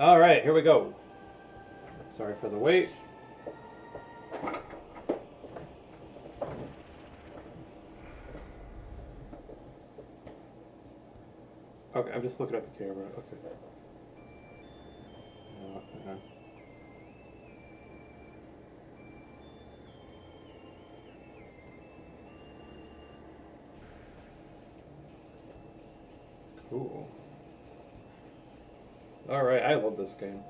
All right, here we go. Sorry for the wait. Okay, I'm just looking at the camera. Okay. Okay. Cool. All right, I love this game.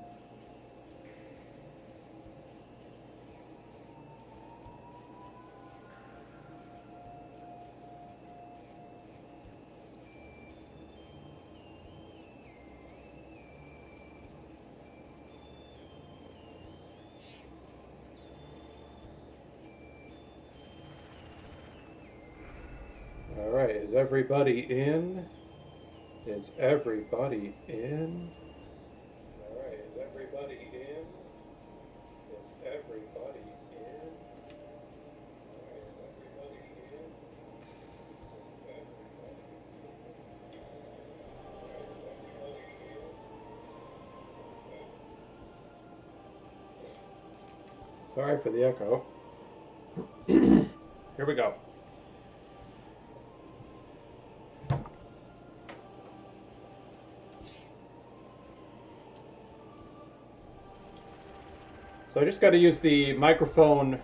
All right, is everybody in? Is everybody in? All right, is everybody in? Is everybody in? All right, is everybody in? Sorry for the echo. Here we go. So I just got to use the microphone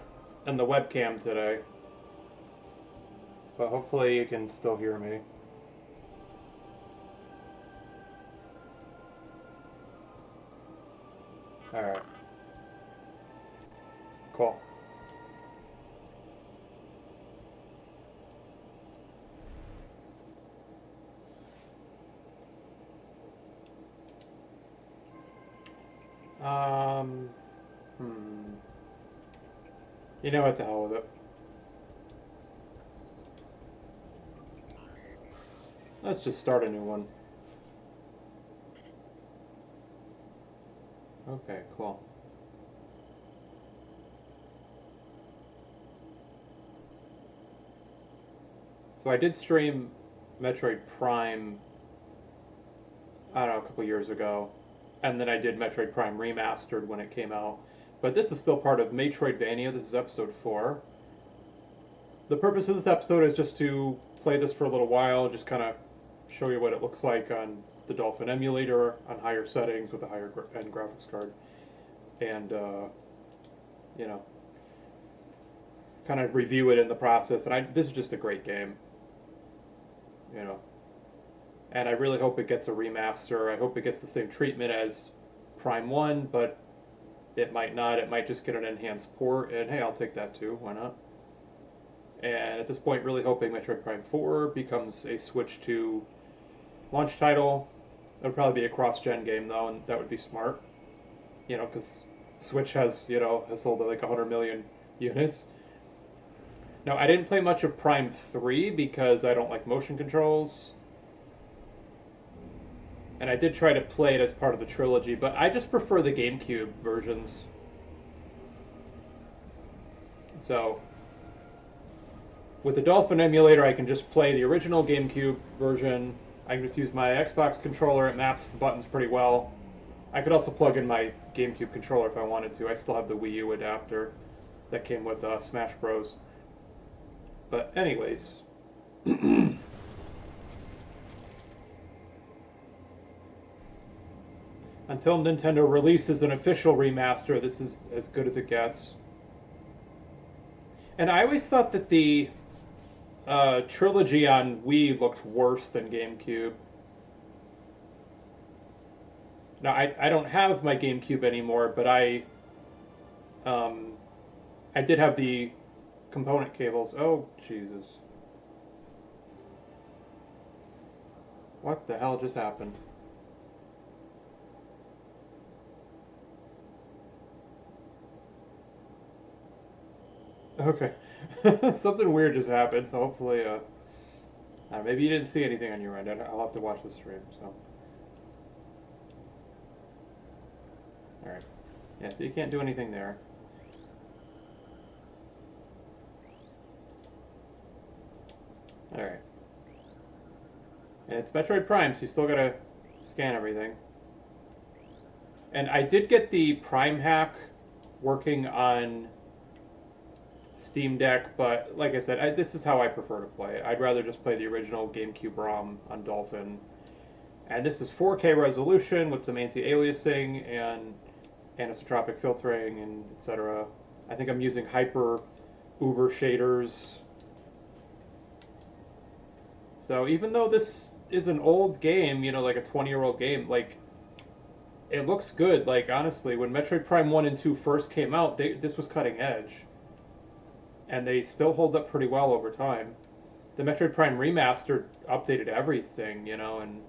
and the webcam today. But hopefully you can still hear me. Alright. Cool. Um, You know what, the hell with it. Let's just start a new one. Okay, cool. So I did stream Metroid Prime, I don't know, a couple years ago. And then I did Metroid Prime Remastered when it came out. But this is still part of MAYtroidvania. This is episode 4. The purpose of this episode is just to play this for a little while, just kind of show you what it looks like on the Dolphin emulator on higher settings with a higher end graphics card. And, you know, kind of review it in the process. And this is just a great game, you know. And I really hope it gets a remaster. I hope it gets the same treatment as Prime 1, but it might not. It might just get an enhanced port, and hey, I'll take that too. Why not? And at this point, really hoping Metroid Prime 4 becomes a Switch 2 launch title. It would probably be a cross-gen game, though, and that would be smart. You know, because Switch has sold like 100 million units. Now, I didn't play much of Prime 3 because I don't like motion controls. And I did try to play it as part of the trilogy, but I just prefer the GameCube versions. So, with the Dolphin emulator, I can just play the original GameCube version. I can just use my Xbox controller. It maps the buttons pretty well. I could also plug in my GameCube controller if I wanted to. I still have the Wii U adapter that came with Smash Bros. But anyways... Until Nintendo releases an official remaster, this is as good as it gets. And I always thought that the trilogy on Wii looked worse than GameCube. Now, I don't have my GameCube anymore, but I did have the component cables. Oh, Jesus. What the hell just happened? Okay. Something weird just happened, so hopefully, maybe you didn't see anything on your end. I'll have to watch the stream, so. Alright. Yeah, so you can't do anything there. Alright. And it's Metroid Prime, so you still gotta scan everything. And I did get the Prime hack working on Steam Deck, but like I said, this is how I prefer to play. I'd rather just play the original GameCube ROM on Dolphin. And this is 4K resolution with some anti-aliasing and anisotropic filtering and etc. I think I'm using hyper uber shaders. So even though this is an old game, you know, like a 20-year-old game, like it looks good. Like honestly, when Metroid Prime 1 and 2 first came out, this was cutting edge. And they still hold up pretty well over time. The Metroid Prime Remastered updated everything, you know, and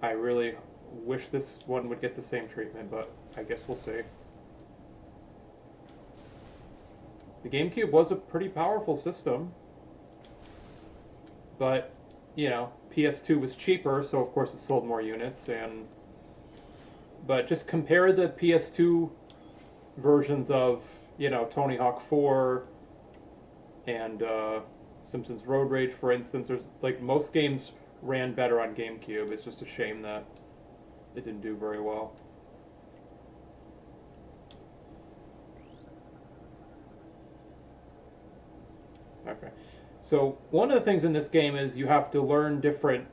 I really wish this one would get the same treatment, but I guess we'll see. The GameCube was a pretty powerful system, but, you know, PS2 was cheaper, so of course it sold more units, but just compare the PS2 versions of, you know, Tony Hawk 4 and Simpsons Road Rage, for instance. There's, like, most games ran better on GameCube. It's just a shame that it didn't do very well. Okay. So one of the things in this game is you have to learn different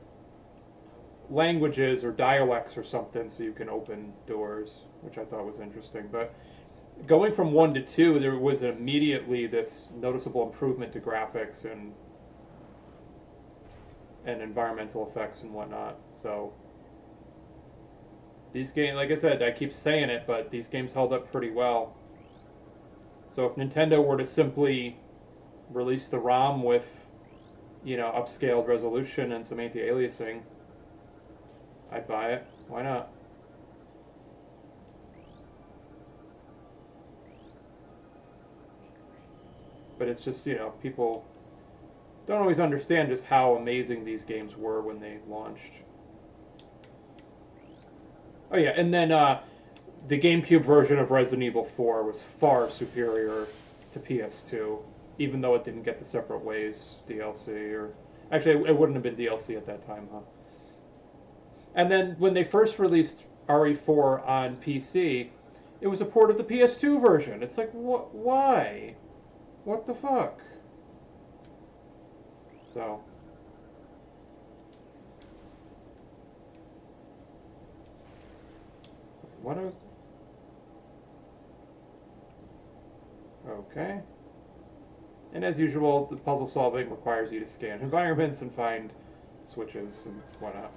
languages or dialects or something so you can open doors, which I thought was interesting. But going from 1 to 2, there was immediately this noticeable improvement to graphics and environmental effects and whatnot. So these games, like I said, I keep saying it, but these games held up pretty well. So if Nintendo were to simply release the ROM with, you know, upscaled resolution and some anti-aliasing, I'd buy it. Why not? But it's just, you know, people don't always understand just how amazing these games were when they launched. Oh yeah, and then the GameCube version of Resident Evil 4 was far superior to PS2, even though it didn't get the Separate Ways DLC, or actually it wouldn't have been DLC at that time, huh? And then when they first released RE4 on PC, it was a port of the PS2 version. It's like, what? Why? What the fuck? So, what are... Okay. And as usual, the puzzle solving requires you to scan environments and find switches and whatnot.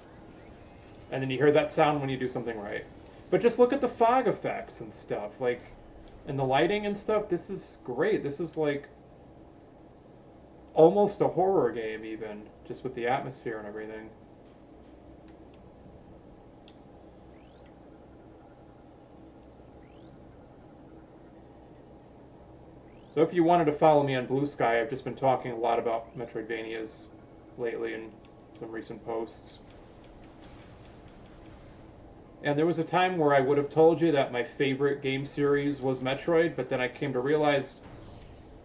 And then you hear that sound when you do something right. But just look at the fog effects and stuff, like, and the lighting and stuff. This is great. This is like almost a horror game, even, just with the atmosphere and everything. So if you wanted to follow me on Blue Sky, I've just been talking a lot about Metroidvanias lately in some recent posts. And there was a time where I would have told you that my favorite game series was Metroid, but then I came to realize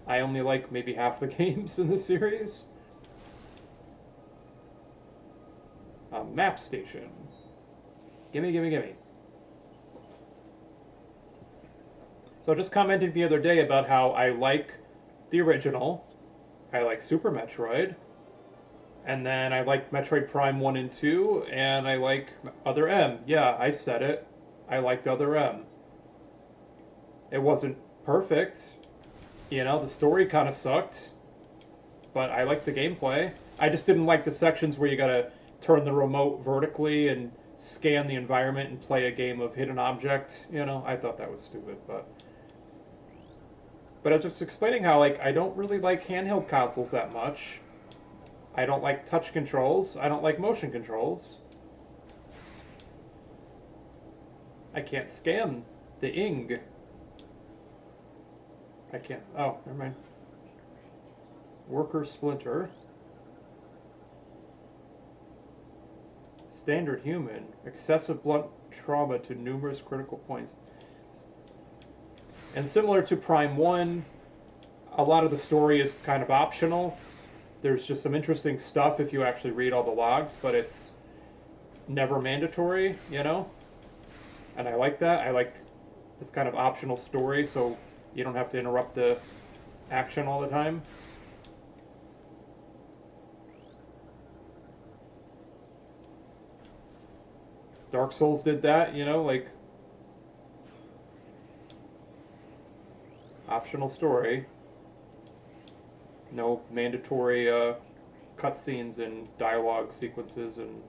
I only like maybe half the games in the series. Map Station. Gimme, gimme, gimme. So just commented the other day about how I like the original, I like Super Metroid, and then I like Metroid Prime 1 and 2, and I like Other M. Yeah, I said it. I liked Other M. It wasn't perfect. You know, the story kind of sucked, but I liked the gameplay. I just didn't like the sections where you gotta turn the remote vertically and scan the environment and play a game of hidden object. You know, I thought that was stupid, but I was just explaining how, like, I don't really like handheld consoles that much. I don't like touch controls. I don't like motion controls. I can't scan the ing. I can't. Oh, never mind. Worker Splinter. Standard human. Excessive blunt trauma to numerous critical points. And similar to Prime 1, a lot of the story is kind of optional. There's just some interesting stuff if you actually read all the logs, but it's never mandatory, you know? And I like that. I like this kind of optional story, so you don't have to interrupt the action all the time. Dark Souls did that, you know, like optional story. No mandatory cutscenes and dialogue sequences and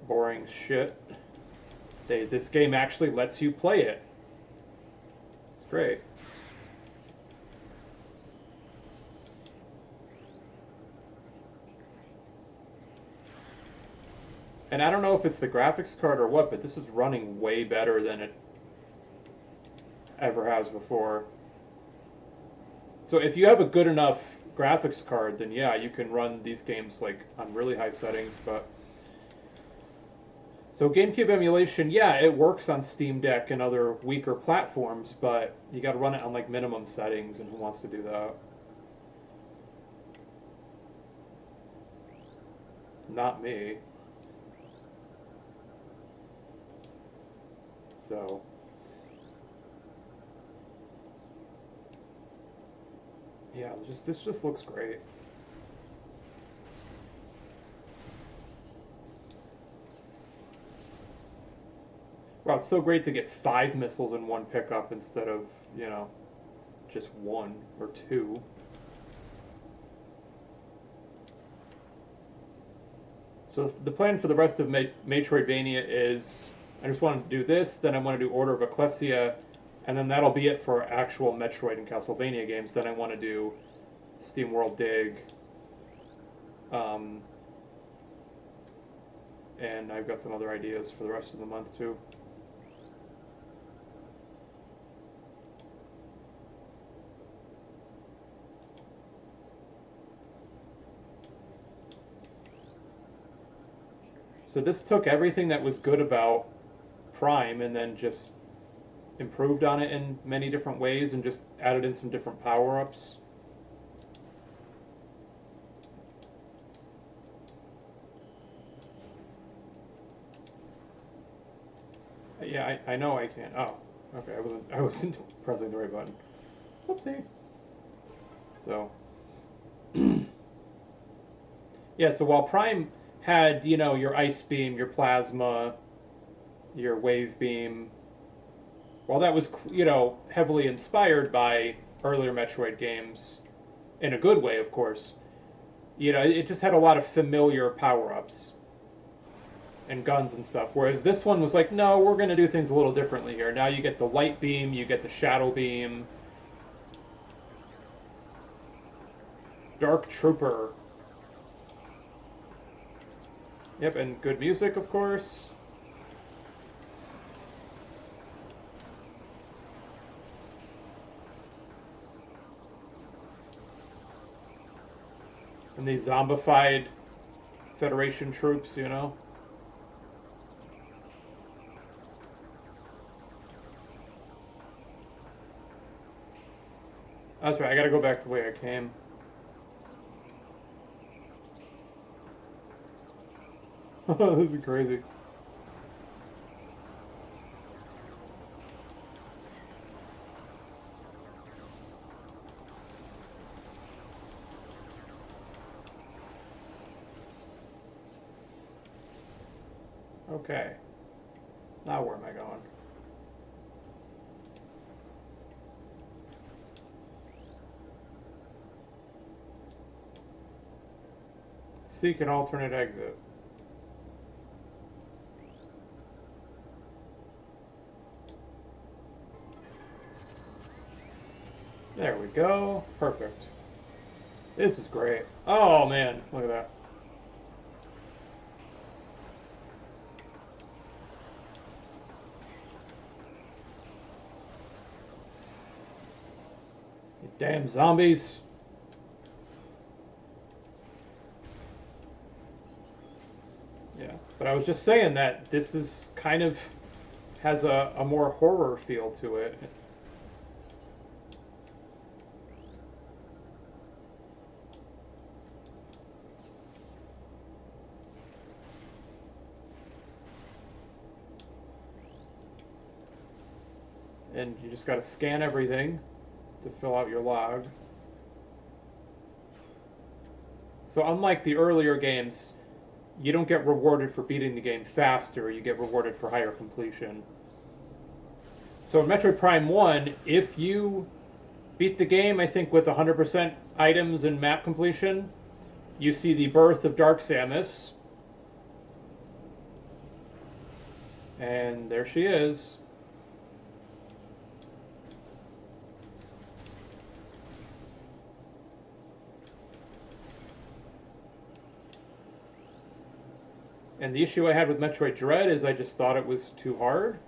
boring shit. This game actually lets you play it. It's great. And I don't know if it's the graphics card or what, but this is running way better than it ever has before. So if you have a good enough graphics card, then yeah, you can run these games like on really high settings. But so GameCube emulation, yeah, it works on Steam Deck and other weaker platforms, but you got to run it on like minimum settings, and who wants to do that? Not me. So yeah, this just looks great. Wow, it's so great to get 5 missiles in one pickup instead of, you know, just one or two. So the plan for the rest of Metroidvania is I just want to do this, then I want to do Order of Ecclesia, and then that'll be it for actual Metroid and Castlevania games. Then I want to do Steam World Dig, um, and I've got some other ideas for the rest of the month too. So this took everything that was good about Prime and then just improved on it in many different ways and just added in some different power-ups. Yeah, I know I can't. Oh, okay. I wasn't pressing the right button. Whoopsie. So yeah, so while Prime had, you know, your Ice Beam, your Plasma, your Wave Beam, while that was, you know, heavily inspired by earlier Metroid games, in a good way, of course, you know, it just had a lot of familiar power-ups and guns and stuff. Whereas this one was like, no, we're going to do things a little differently here. Now you get the Light Beam, you get the Shadow Beam, Dark Trooper. Yep, and good music, of course. And these zombified Federation troops, you know. That's right, I gotta go back the way I came. This is crazy. Okay. Now where am I going? Seek an alternate exit. There we go. Perfect. This is great. Oh man, look at that. You damn zombies. Yeah, but I was just saying that this is kind of has a more horror feel to it. and you just got to scan everything to fill out your log. So unlike the earlier games, you don't get rewarded for beating the game faster, you get rewarded for higher completion. So in Metroid Prime 1, if you beat the game, I think with 100% items and map completion, you see the birth of Dark Samus. And there she is. And the issue I had with Metroid Dread is I just thought it was too hard.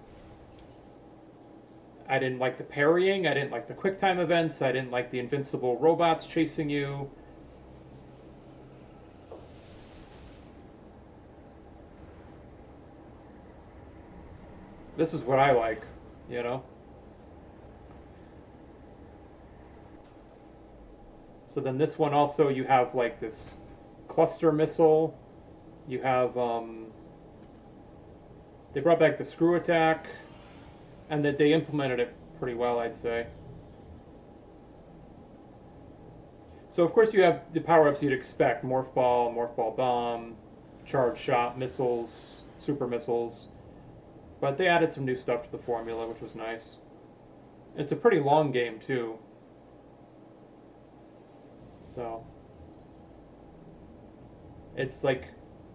I didn't like the parrying, I didn't like the QuickTime events, I didn't like the invincible robots chasing you. This is what I like, you know? So then this one also, you have like this cluster missile. You have, they brought back the screw attack, and that they implemented it pretty well, I'd say. So of course you have the power-ups you'd expect: Morph Ball Bomb, Charge Shot, missiles, super missiles. But they added some new stuff to the formula, which was nice. It's a pretty long game, too. So it's like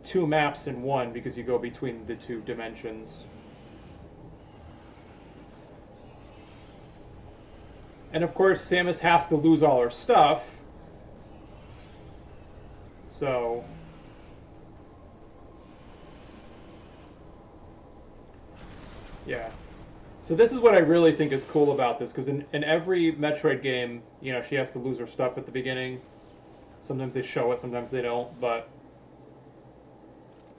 2 maps in one because you go between the 2 dimensions. And of course, Samus has to lose all her stuff. So yeah. So this is what I really think is cool about this, because in every Metroid game, you know, she has to lose her stuff at the beginning. Sometimes they show it, sometimes they don't, but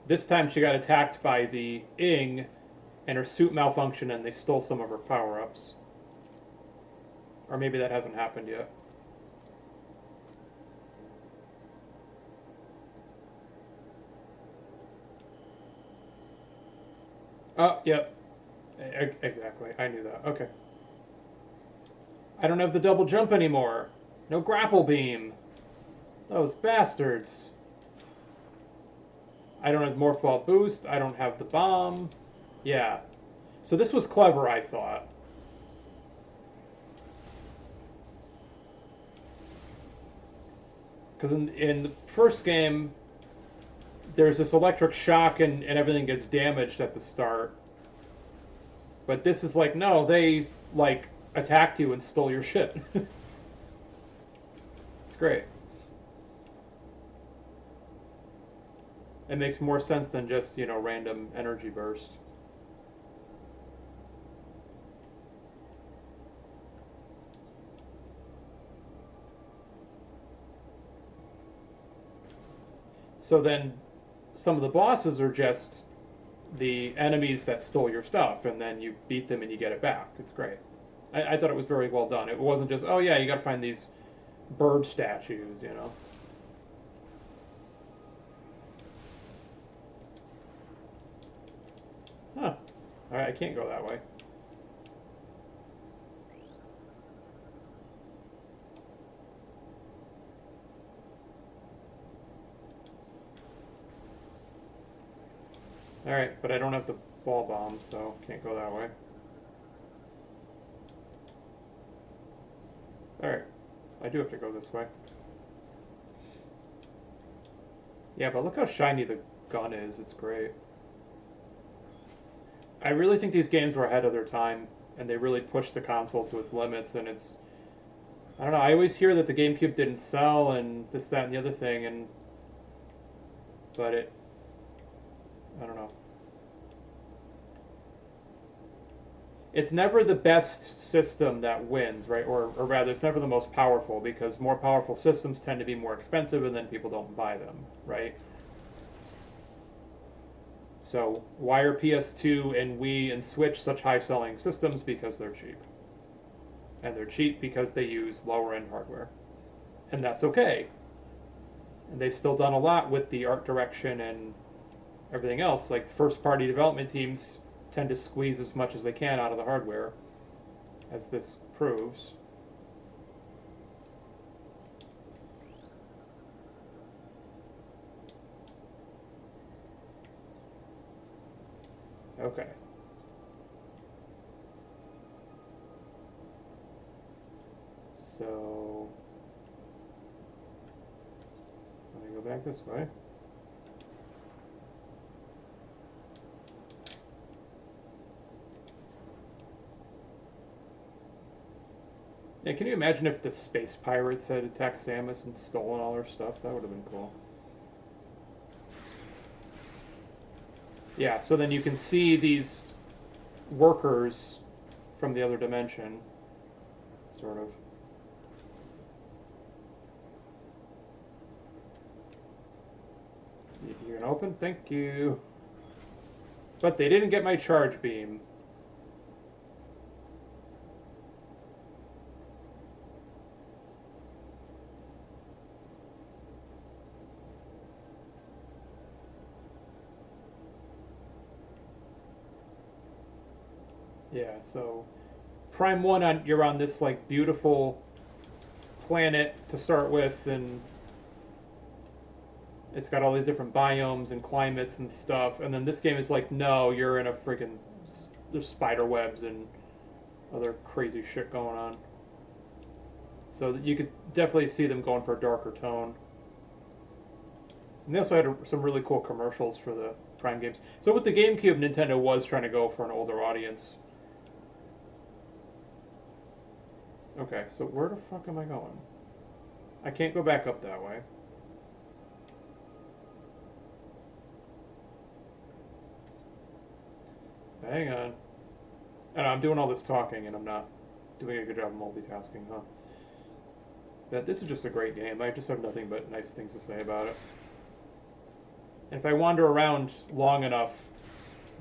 this time she got attacked by the Ing, and her suit malfunctioned and they stole some of her power-ups. Or maybe that hasn't happened yet. Oh, yep. Exactly. I knew that. Okay. I don't have the double jump anymore. No grapple beam. Those bastards. I don't have Morph Ball boost. I don't have the bomb. Yeah. So this was clever, I thought. Because in the first game, there's this electric shock and everything gets damaged at the start. But this is like, no, they, like, attacked you and stole your shit. It's great. It makes more sense than just, you know, random energy burst. So then some of the bosses are just the enemies that stole your stuff, and then you beat them and you get it back. It's great. I thought it was very well done. It wasn't just, oh yeah, you gotta find these bird statues, you know. Huh. Alright, I can't go that way. Alright, but I don't have the ball bomb, so can't go that way. Alright, I do have to go this way. Yeah, but look how shiny the gun is. It's great. I really think these games were ahead of their time, and they really pushed the console to its limits, and it's... I don't know, I always hear that the GameCube didn't sell, and this, that, and the other thing, and... But it... I don't know. It's never the best system that wins, right? Or rather, it's never the most powerful, because more powerful systems tend to be more expensive, and then people don't buy them, right? So why are PS2 and Wii and Switch such high-selling systems? Because they're cheap. And they're cheap because they use lower-end hardware. And that's okay. And they've still done a lot with the art direction and everything else. Like, first-party development teams tend to squeeze as much as they can out of the hardware. as this proves. Okay. So, let me go back this way. Yeah, can you imagine if the space pirates had attacked Samus and stolen all her stuff? That would have been cool. Yeah, so then you can see these workers from the other dimension, sort of. You can open? Thank you. But they didn't get my charge beam. Yeah, so Prime 1, you're on this like beautiful planet to start with, and it's got all these different biomes and climates and stuff. And then this game is like, no, you're in a freaking, there's spider webs and other crazy shit going on. So you could definitely see them going for a darker tone. And they also had some really cool commercials for the Prime games. So with the GameCube, Nintendo was trying to go for an older audience. Okay, so where the fuck am I going? I can't go back up that way. Hang on. I know, I'm doing all this talking and I'm not doing a good job of multitasking, huh? But this is just a great game. I just have nothing but nice things to say about it. And if I wander around long enough,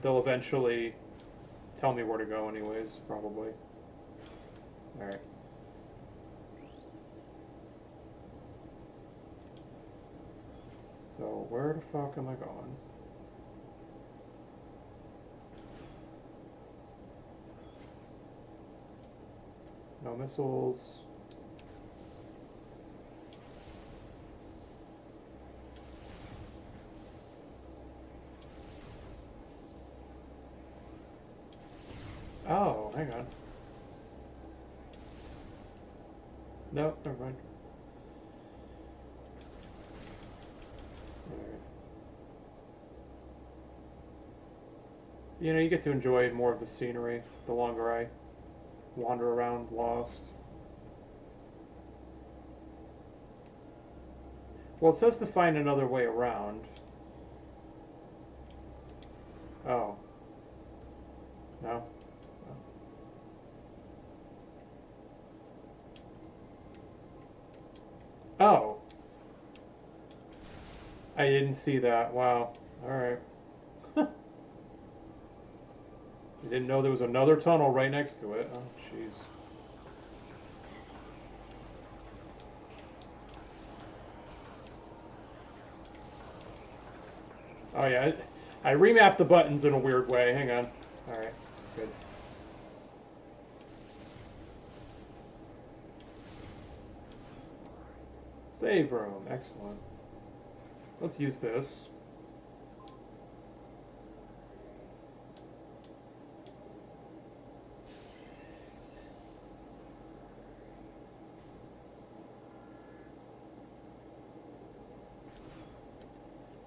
they'll eventually tell me where to go anyways, probably. Alright. So, where the fuck am I going? No missiles. Oh, hang on. No, never mind. You know, you get to enjoy more of the scenery the longer I wander around lost. Well, it says to find another way around. Oh. No? Oh. I didn't see that. Wow. Alright. I didn't know there was another tunnel right next to it. Oh, jeez. Oh, yeah. I remapped the buttons in a weird way. Hang on. Alright. Good. Save room. Excellent. Let's use this.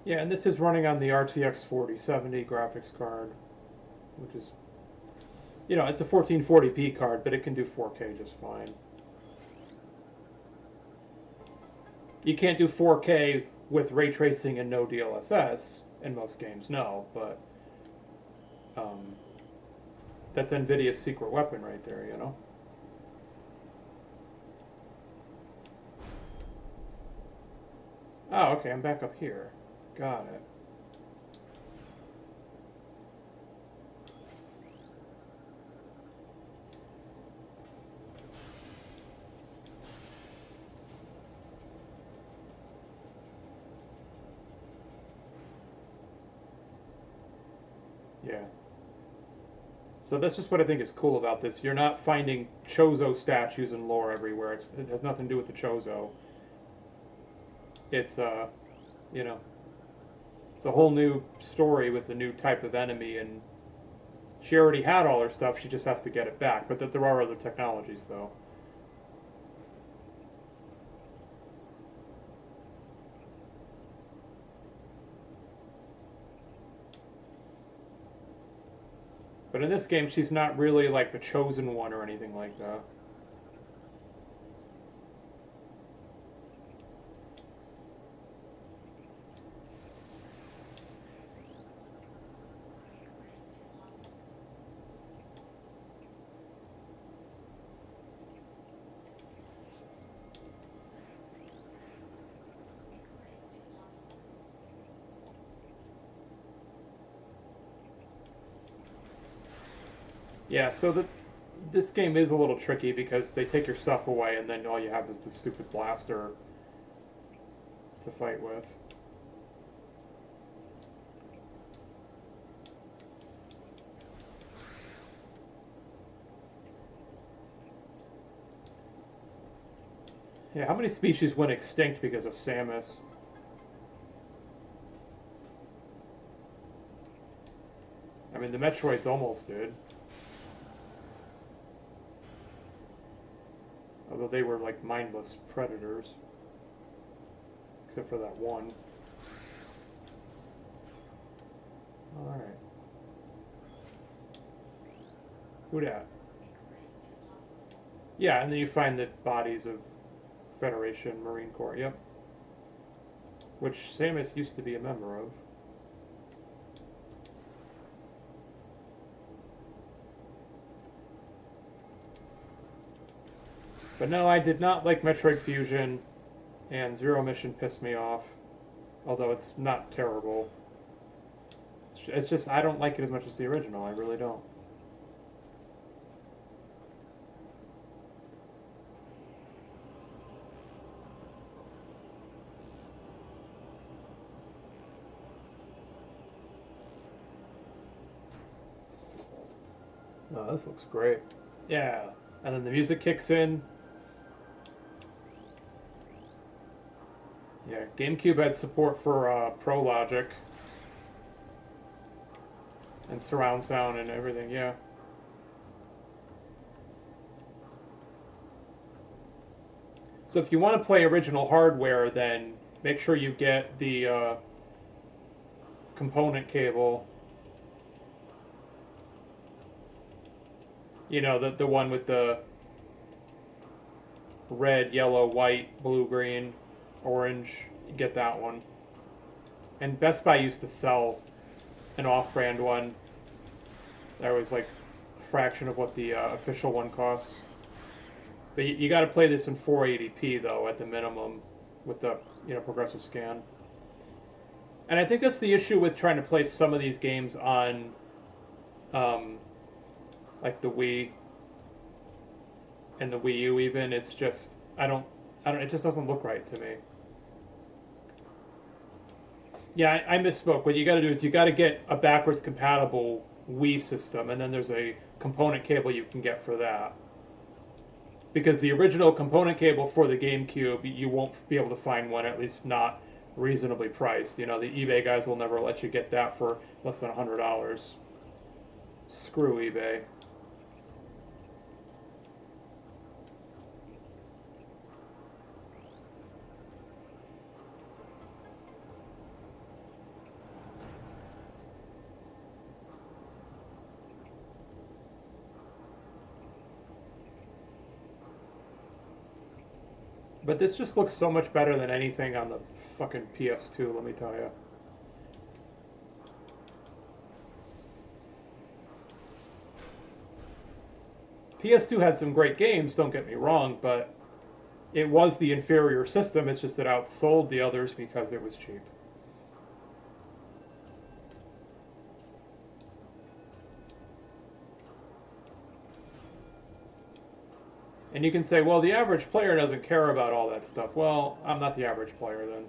Yeah, and this is running on the RTX 4070 graphics card, which is, you know, it's a 1440p card, but it can do 4K just fine. You can't do 4K with ray tracing and no DLSS in most games, no, but that's NVIDIA's secret weapon right there, you know? Oh, okay, I'm back up here. Got it. Yeah. So that's just what I think is cool about this. You're not finding Chozo statues and lore everywhere. It has nothing to do with the Chozo. It's you know, it's a whole new story with a new type of enemy, and she already had all her stuff. She just has to get it back. But that there are other technologies, though. But in this game, she's not really like the chosen one or anything like that. Yeah, so this game is a little tricky because they take your stuff away and then all you have is the stupid blaster to fight with. Yeah, how many species went extinct because of Samus? I mean, the Metroids almost did. Although they were like mindless predators. Except for that one. Alright. Who dat? Yeah, and then you find the bodies of Federation Marine Corps, yep. Which Samus used to be a member of. But no, I did not like Metroid Fusion, and Zero Mission pissed me off. Although it's not terrible. It's just, I don't like it as much as the original, I really don't. Oh, this looks great. Yeah, and then the music kicks in. Yeah, GameCube had support for Pro Logic and surround sound and everything, yeah. So if you want to play original hardware, then make sure you get the component cable. You know, the one with the red, yellow, white, blue, green, orange. You get that one. And Best Buy used to sell an off-brand one that was like a fraction of what the official one costs. But you got to play this in 480p though at the minimum with the progressive scan. And I think that's the issue with trying to play some of these games on like the Wii and the Wii U even. It's just it just doesn't look right to me. Yeah, I misspoke. What you got to do is you got to get a backwards compatible Wii system, and then there's a component cable you can get for that. Because the original component cable for the GameCube, you won't be able to find one, at least not reasonably priced. You know, the eBay guys will never let you get that for less than $100. Screw eBay. But this just looks so much better than anything on the fucking PS2, let me tell you. PS2 had some great games, don't get me wrong, but it was the inferior system. It's just it outsold the others because it was cheap. And you can say, well, the average player doesn't care about all that stuff. Well, I'm not the average player then.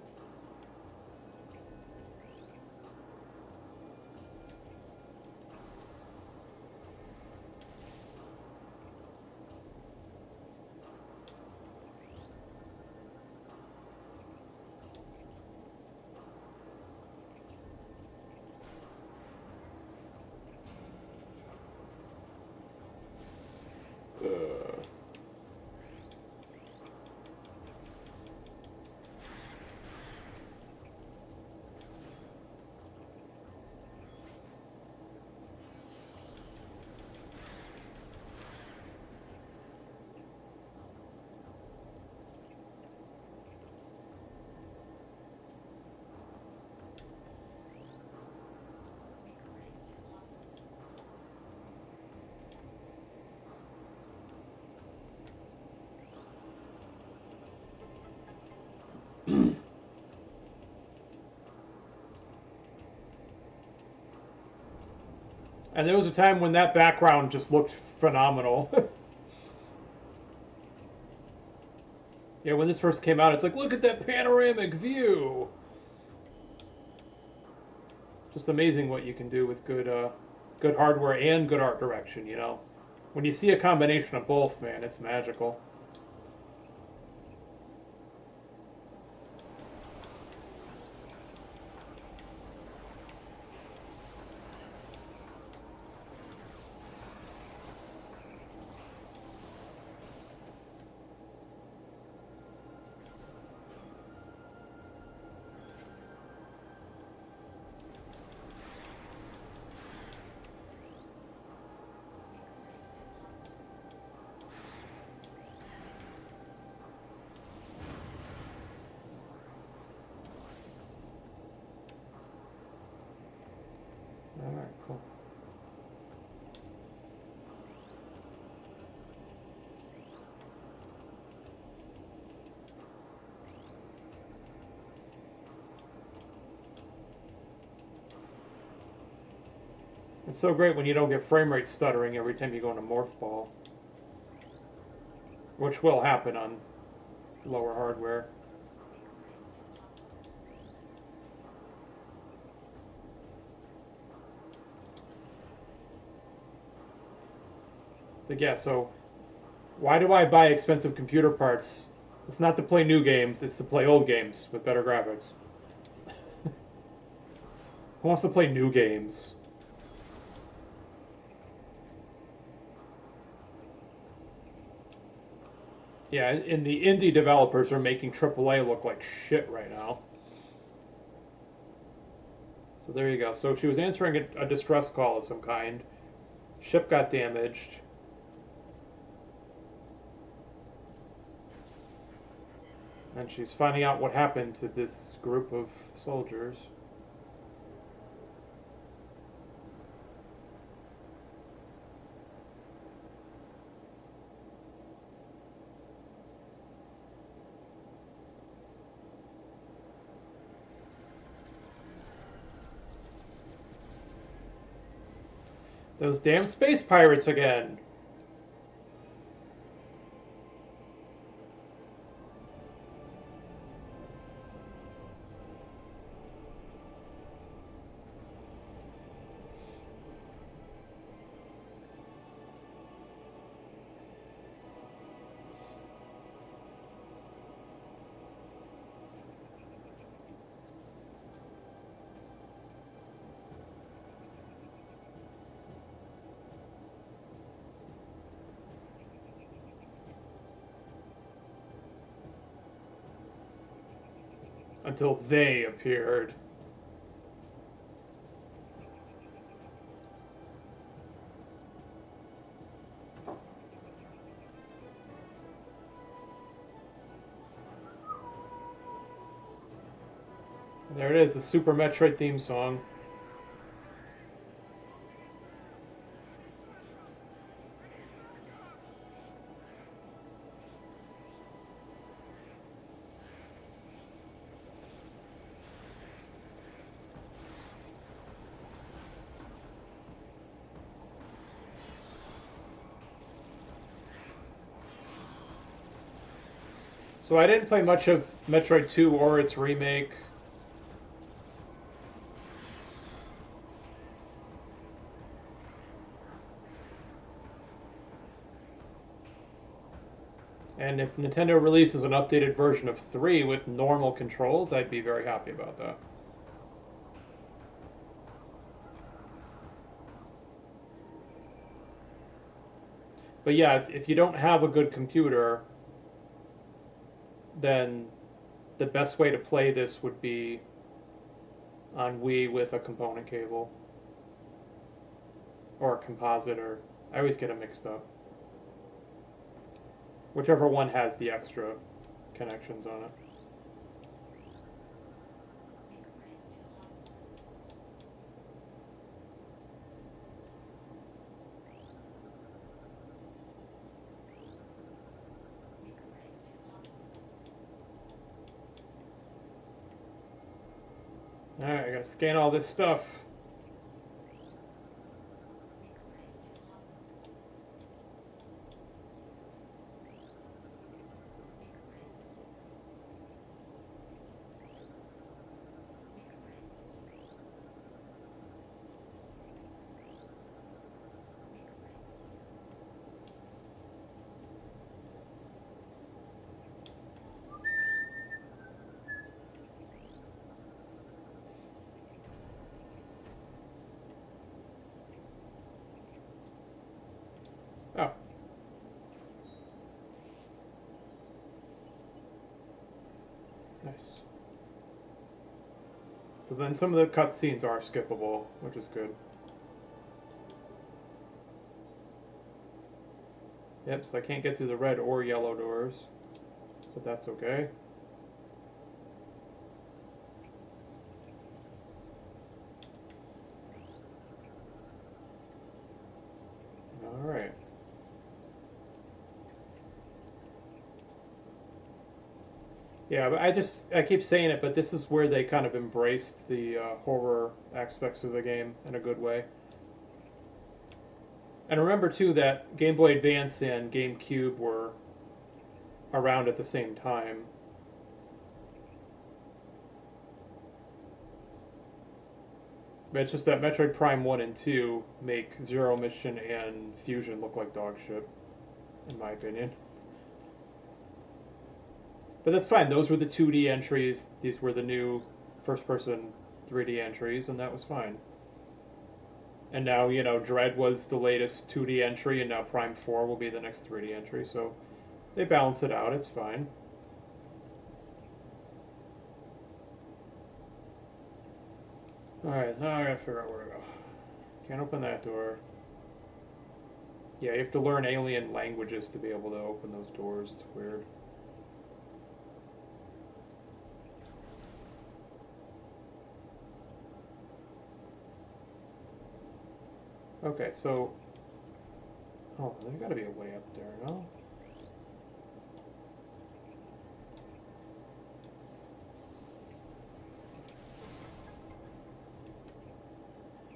And there was a time when that background just looked phenomenal. Yeah, when this first came out, it's like, look at that panoramic view. Just amazing what you can do with good hardware and good art direction. You know, when you see a combination of both, man, it's magical. All right, cool. It's so great when you don't get frame rate stuttering every time you go into Morph Ball, which will happen on lower hardware. So yeah, so why do I buy expensive computer parts? It's not to play new games, it's to play old games with better graphics. Who wants to play new games? Yeah, and the indie developers are making AAA look like shit right now. So there you go. So she was answering a distress call of some kind. Ship got damaged. And she's finding out what happened to this group of soldiers. Those damn space pirates again. Until they appeared. There it is, the Super Metroid theme song. So I didn't play much of Metroid 2 or its remake. And if Nintendo releases an updated version of 3 with normal controls, I'd be very happy about that. But yeah, if you don't have a good computer, then the best way to play this would be on Wii with a component cable. Or a composite, or I always get them mixed up. Whichever one has the extra connections on it. Alright, I gotta scan all this stuff. Nice. So then some of the cutscenes are skippable, which is good. Yep, so I can't get through the red or yellow doors, but that's okay. Alright. Yeah, but I keep saying it, but this is where they kind of embraced the horror aspects of the game in a good way. And remember, too, that Game Boy Advance and GameCube were around at the same time. But it's just that Metroid Prime 1 and 2 make Zero Mission and Fusion look like dog shit, in my opinion. But that's fine. Those were the 2D entries. These were the new first-person 3D entries, and that was fine. And now, you know, Dread was the latest 2D entry, and now Prime 4 will be the next 3D entry, so they balance it out. It's fine. Alright, now I gotta figure out where to go. Can't open that door. Yeah, you have to learn alien languages to be able to open those doors. It's weird. Okay, so... Oh, there's gotta be a way up there, no?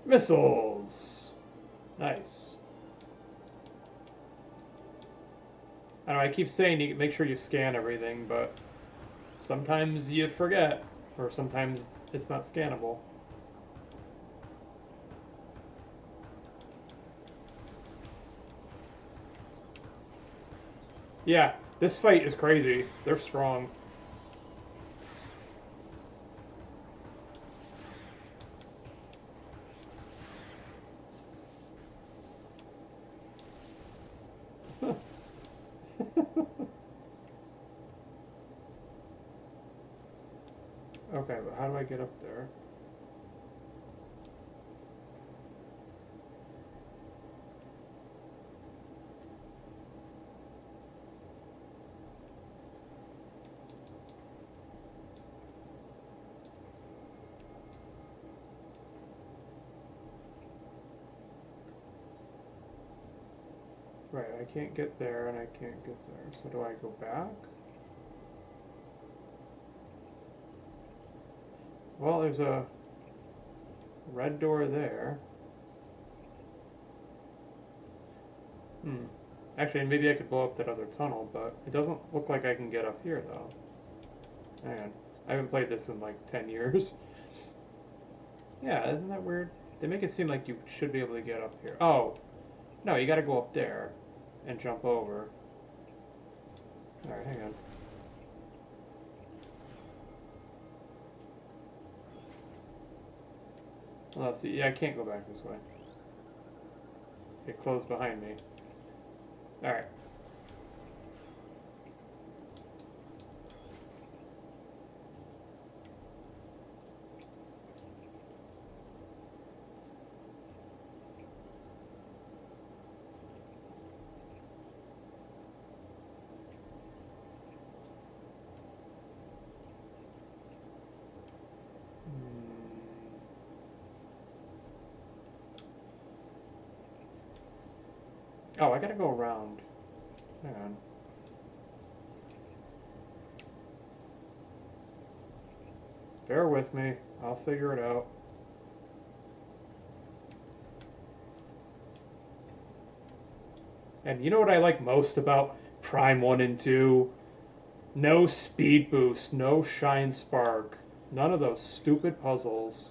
Missiles! Nice. I know, I keep saying you make sure you scan everything, but sometimes you forget, or sometimes it's not scannable. Yeah, this fight is crazy. They're strong. Okay, but how do I get up there? Right, I can't get there and I can't get there. So do I go back? Well, there's a red door there. Actually, maybe I could blow up that other tunnel, but it doesn't look like I can get up here, though. Hang on. I haven't played this in like 10 years. Yeah, isn't that weird? They make it seem like you should be able to get up here. Oh, no, you gotta go up there and jump over. Alright, hang on. Well, let's see. Yeah, I can't go back this way. It closed behind me. Alright. Oh, I gotta go around. Hang on. Bear with me. I'll figure it out. And you know what I like most about Prime 1 and 2? No speed boost, no shine spark, none of those stupid puzzles.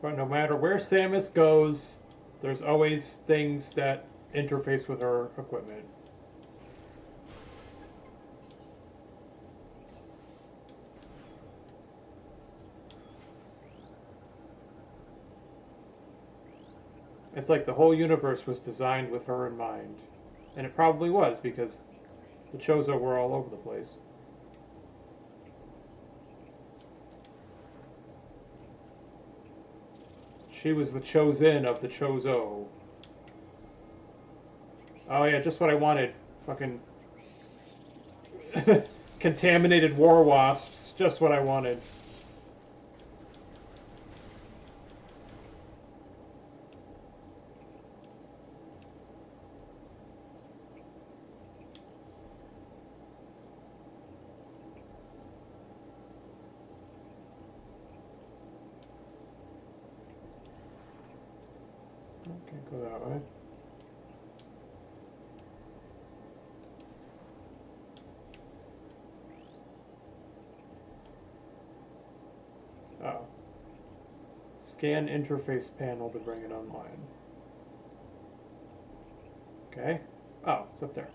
But no matter where Samus goes, there's always things that interface with her equipment. It's like the whole universe was designed with her in mind. And it probably was, because the Chozo were all over the place. She was the chosen of the Chozo. Oh yeah, just what I wanted. Fucking contaminated war wasps. Just what I wanted. Can't go that way. Oh. Scan interface panel to bring it online. Okay. Oh, it's up there.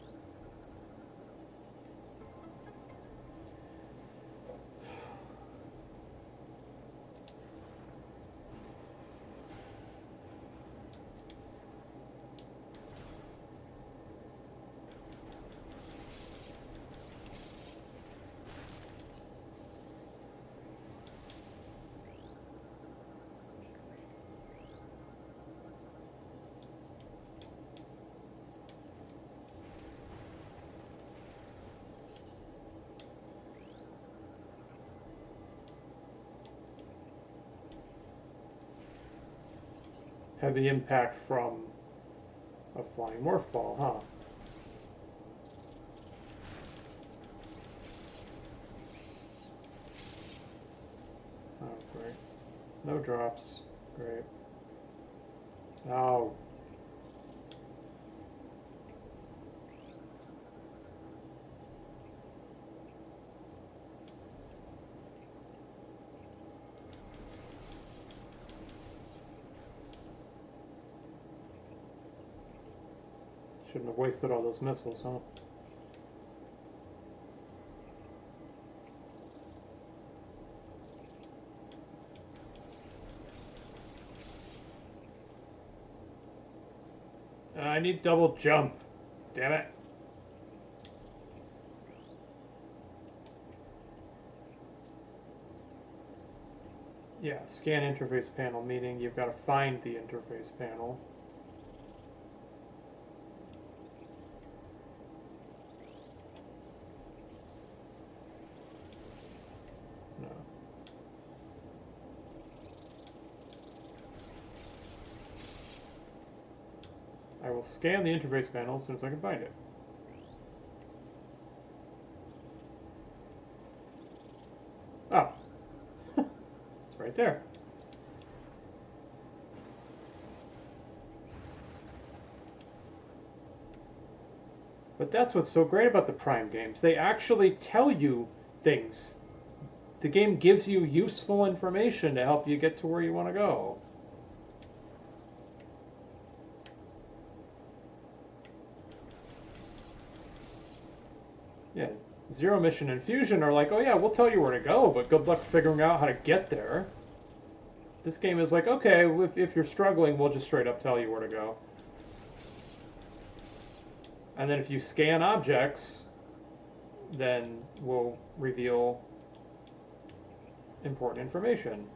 Heavy impact from a flying morph ball, huh? Oh, great. No drops. Great. Oh. Shouldn't have wasted all those missiles, huh? I need double jump. Damn it. Yeah, scan interface panel, meaning you've got to find the interface panel. No. I will scan the interface panel as soon as I can find it. Oh. It's right there. But that's what's so great about the Prime games. They actually tell you things. The game gives you useful information to help you get to where you want to go. Yeah, Zero Mission and Fusion are like, oh yeah, we'll tell you where to go, but good luck figuring out how to get there. This game is like, okay, if you're struggling, we'll just straight up tell you where to go. And then if you scan objects, then we'll reveal important information.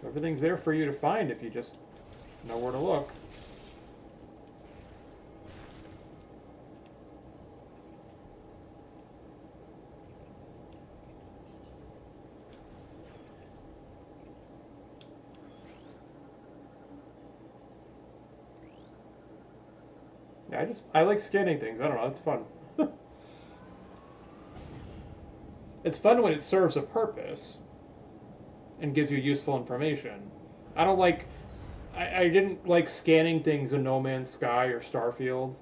So everything's there for you to find if you just know where to look. Yeah, I like scanning things. I don't know, it's fun. It's fun when it serves a purpose and gives you useful information. I don't like... I didn't like scanning things in No Man's Sky or Starfield.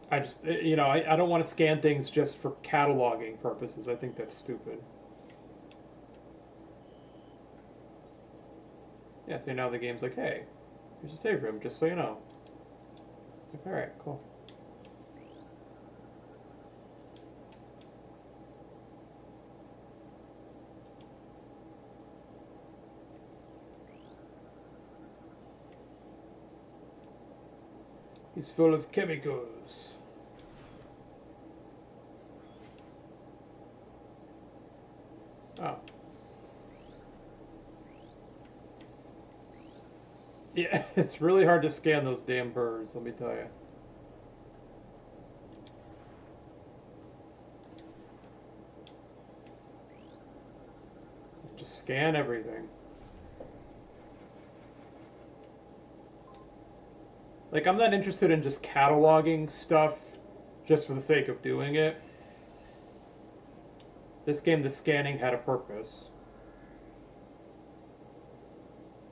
I just, you know, I don't want to scan things just for cataloging purposes. I think that's stupid. Yeah, so now the game's like, hey, here's a save room, just so you know. It's like, alright, cool. He's full of chemicals. Oh. Yeah, it's really hard to scan those damn birds, let me tell you. Just scan everything. Like, I'm not interested in just cataloging stuff just for the sake of doing it. This game, the scanning had a purpose.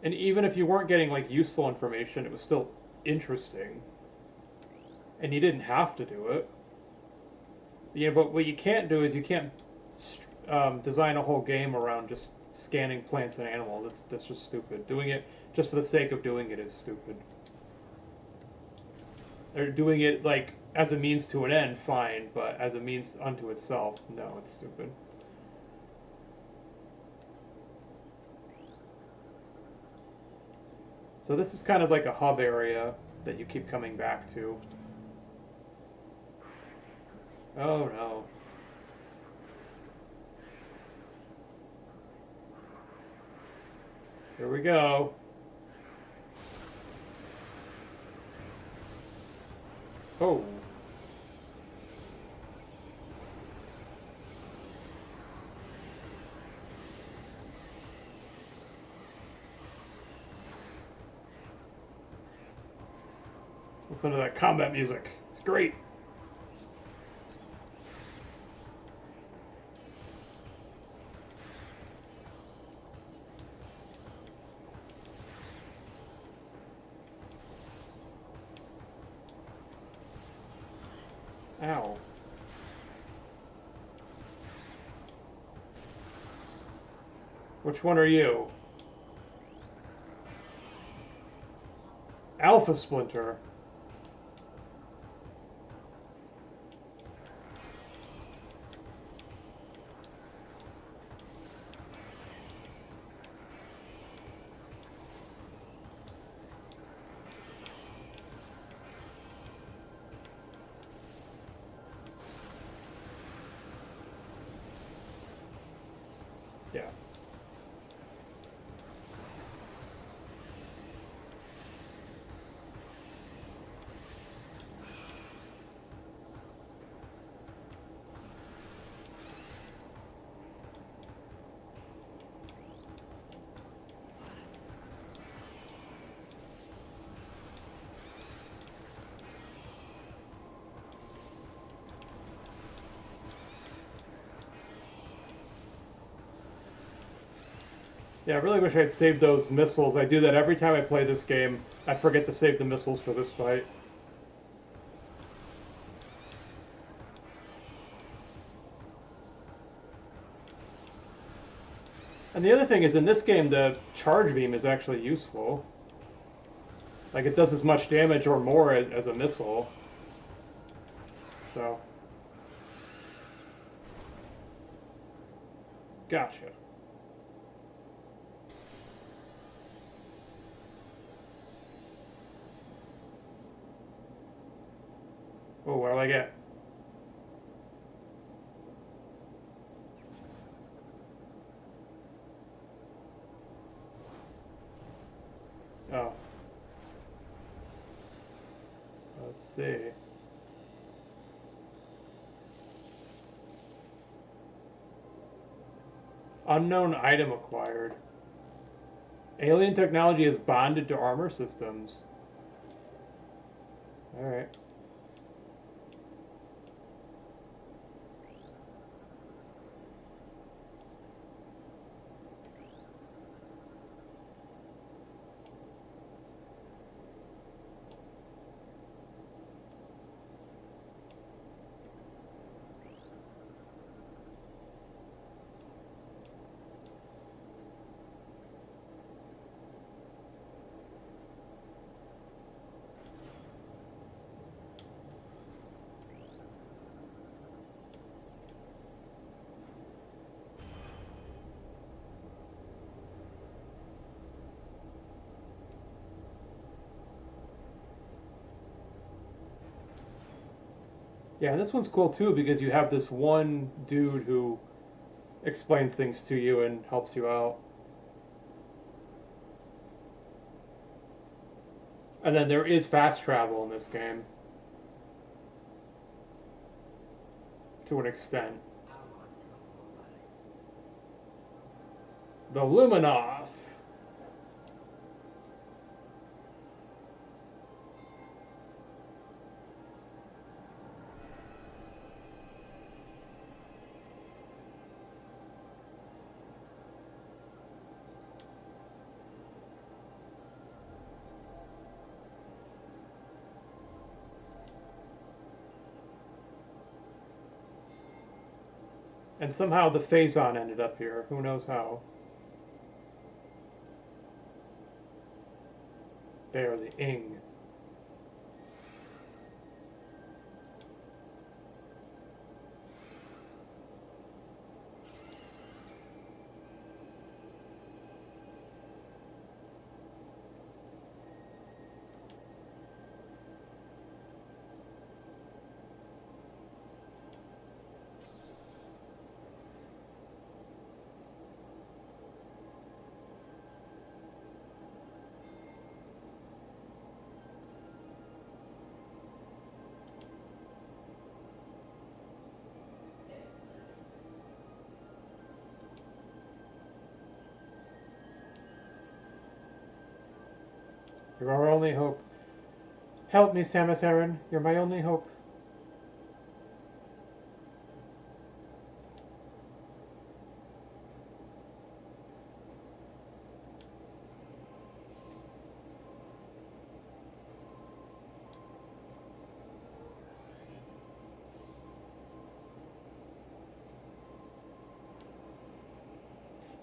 And even if you weren't getting, like, useful information, it was still interesting. And you didn't have to do it. You know, but what you can't do is you can't design a whole game around just scanning plants and animals. That's just stupid. Doing it just for the sake of doing it is stupid. Or doing it, like, as a means to an end, fine, but as a means unto itself, no, it's stupid. So this is kind of like a hub area that you keep coming back to. Oh no. Here we go. Oh. Listen to that combat music. It's great. Ow. Which one are you? Alpha Splinter. Yeah. Yeah, I really wish I'd saved those missiles. I do that every time I play this game. I forget to save the missiles for this fight. And the other thing is, in this game, the charge beam is actually useful. Like, it does as much damage or more as a missile. So. Gotcha. Oh, what do I get? Oh. Let's see. Unknown item acquired. Alien technology is bonded to armor systems. Alright. Yeah, this one's cool too because you have this one dude who explains things to you and helps you out. And then there is fast travel in this game to an extent. The Luminoth. And somehow the Phazon ended up here. Who knows how? They are the Ing. You're our only hope. Help me, Samus Aran. You're my only hope.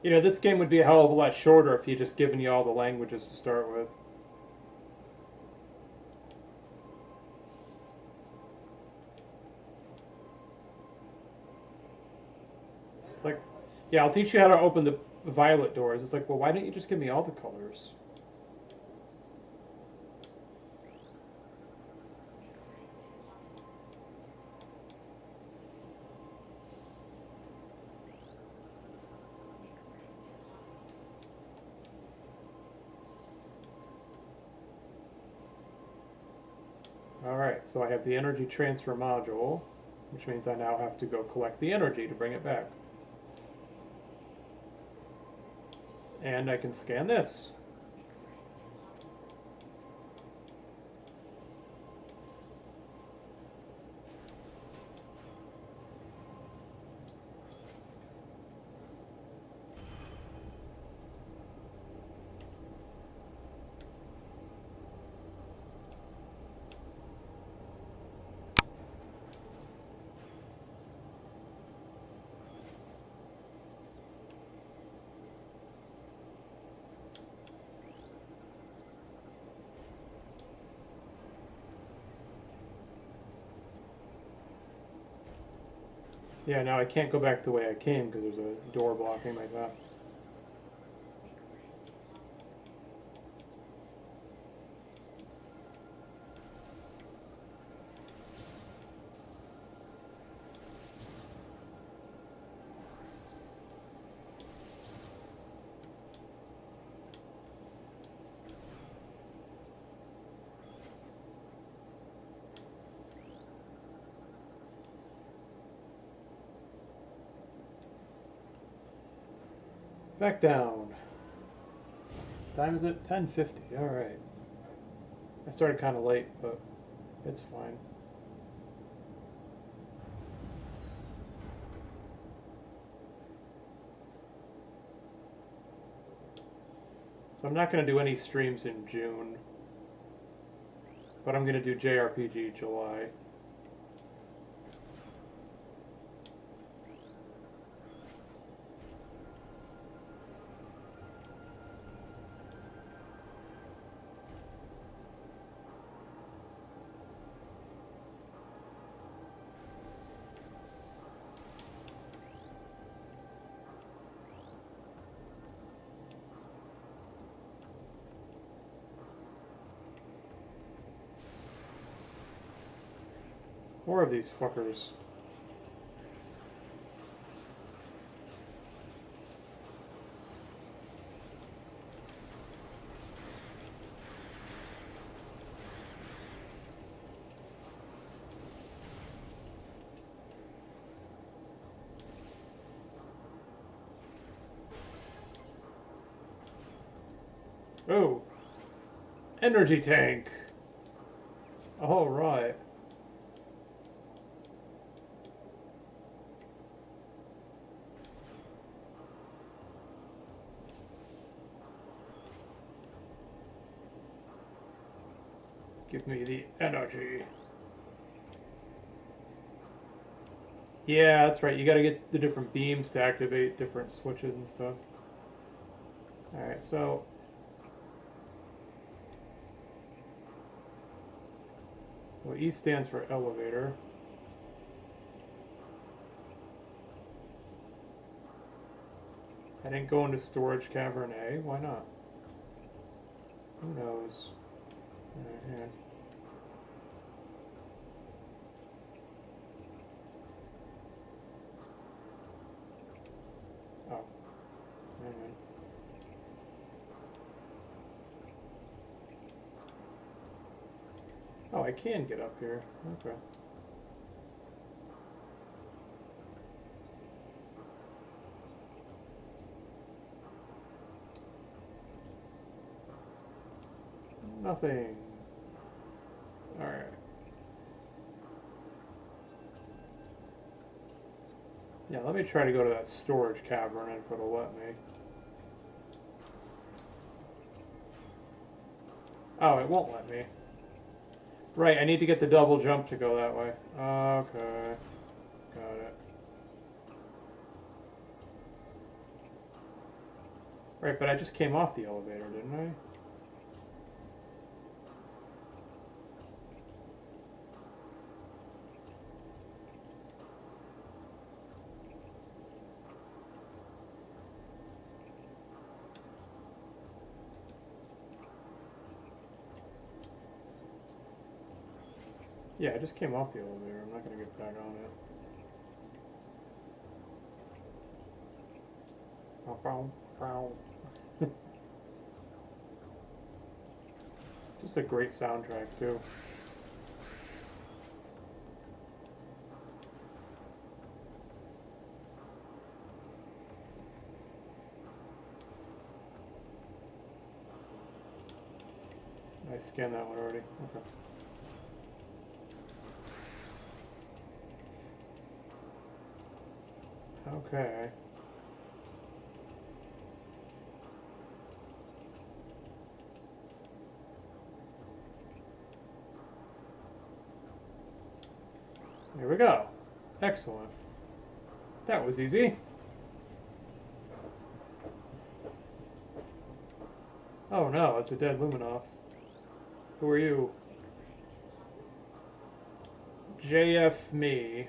You know, this game would be a hell of a lot shorter if he just given you all the languages to start with. It's like, yeah, I'll teach you how to open the violet doors. It's like, well, why didn't you just give me all the colors? Alright, so I have the energy transfer module, which means I now have to go collect the energy to bring it back. And I can scan this. Yeah, now I can't go back the way I came because there's a door blocking my path. Back down. Time is it? 10:50. Alright. I started kind of late, but it's fine. So I'm not going to do any streams in June, but I'm going to do JRPG July. More of these fuckers. Oh! Energy tank! All right. Give me the energy. Yeah, that's right. You gotta get the different beams to activate different switches and stuff. Alright, so... well, E stands for elevator. I didn't go into storage cavern A. Why not? Who knows? Alright, here. Oh. Never mind. Oh, I can get up here. Okay. Nothing. Alright. Yeah, let me try to go to that storage cavern if it'll let me. Oh, it won't let me. Right, I need to get the double jump to go that way. Okay. Got it. Right, but I just came off the elevator, didn't I? Yeah, I just came off the elevator. I'm not going to get back on it. Just a great soundtrack, too. I scanned that one already. Okay. Okay. Here we go. Excellent. That was easy. Oh no, it's a dead Luminoff. Who are you? JF me.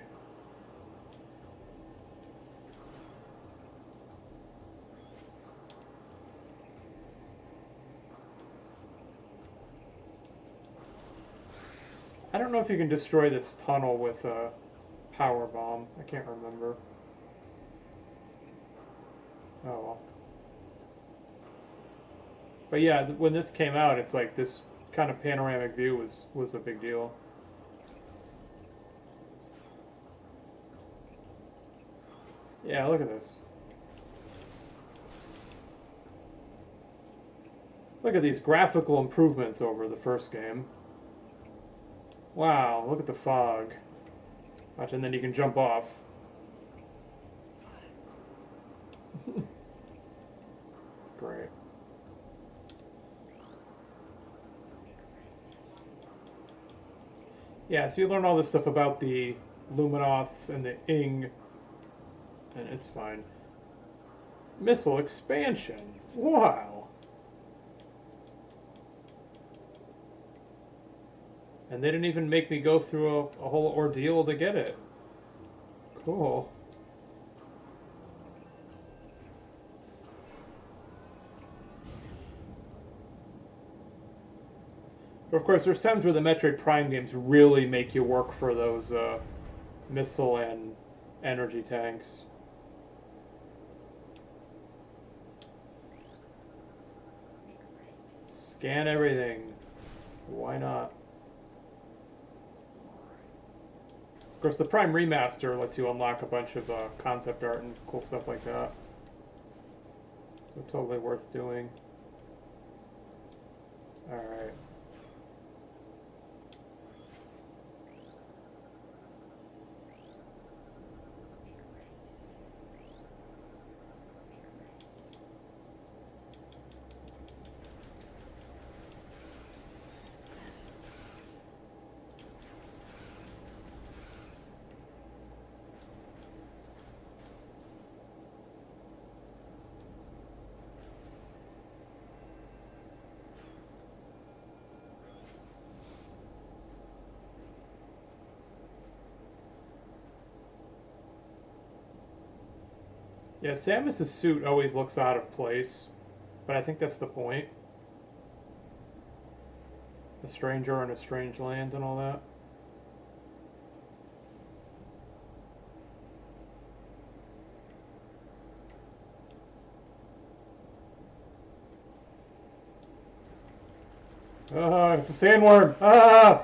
I don't know if you can destroy this tunnel with a power bomb. I can't remember. Oh well. But yeah, when this came out, it's like this kind of panoramic view was a big deal. Yeah, look at this. Look at these graphical improvements over the first game. Wow, look at the fog. Watch, and then you can jump off. It's great. Yeah, so you learn all this stuff about the Luminoths and the Ing, and it's fine. Missile expansion. Wow. And they didn't even make me go through a whole ordeal to get it. Cool. But of course, there's times where the Metroid Prime games really make you work for those missile and energy tanks. Scan everything. Why not? Of course, the Prime Remaster lets you unlock a bunch of concept art and cool stuff like that. So totally worth doing. Alright. Yeah, Samus's suit always looks out of place, but I think that's the point. A stranger in a strange land and all that. Ah, it's a sandworm! Ah!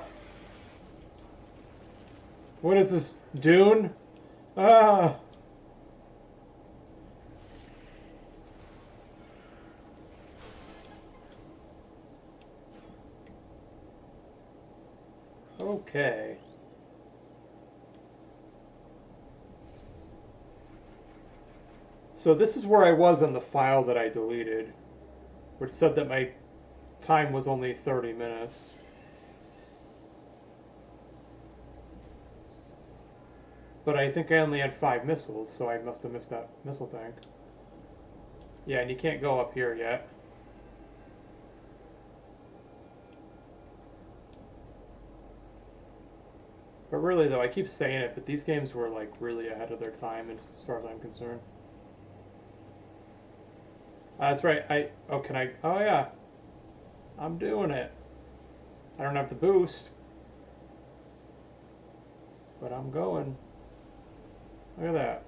What is this? Dune? Ah! Okay. So this is where I was on the file that I deleted, which said that my time was only 30 minutes. But I think I only had 5 missiles, so I must have missed that missile tank. Yeah, and you can't go up here yet. But really, though, I keep saying it, but these games were, like, really ahead of their time as far as I'm concerned. That's right. Oh, can I? Oh, yeah. I'm doing it. I don't have the boost. But I'm going. Look at that.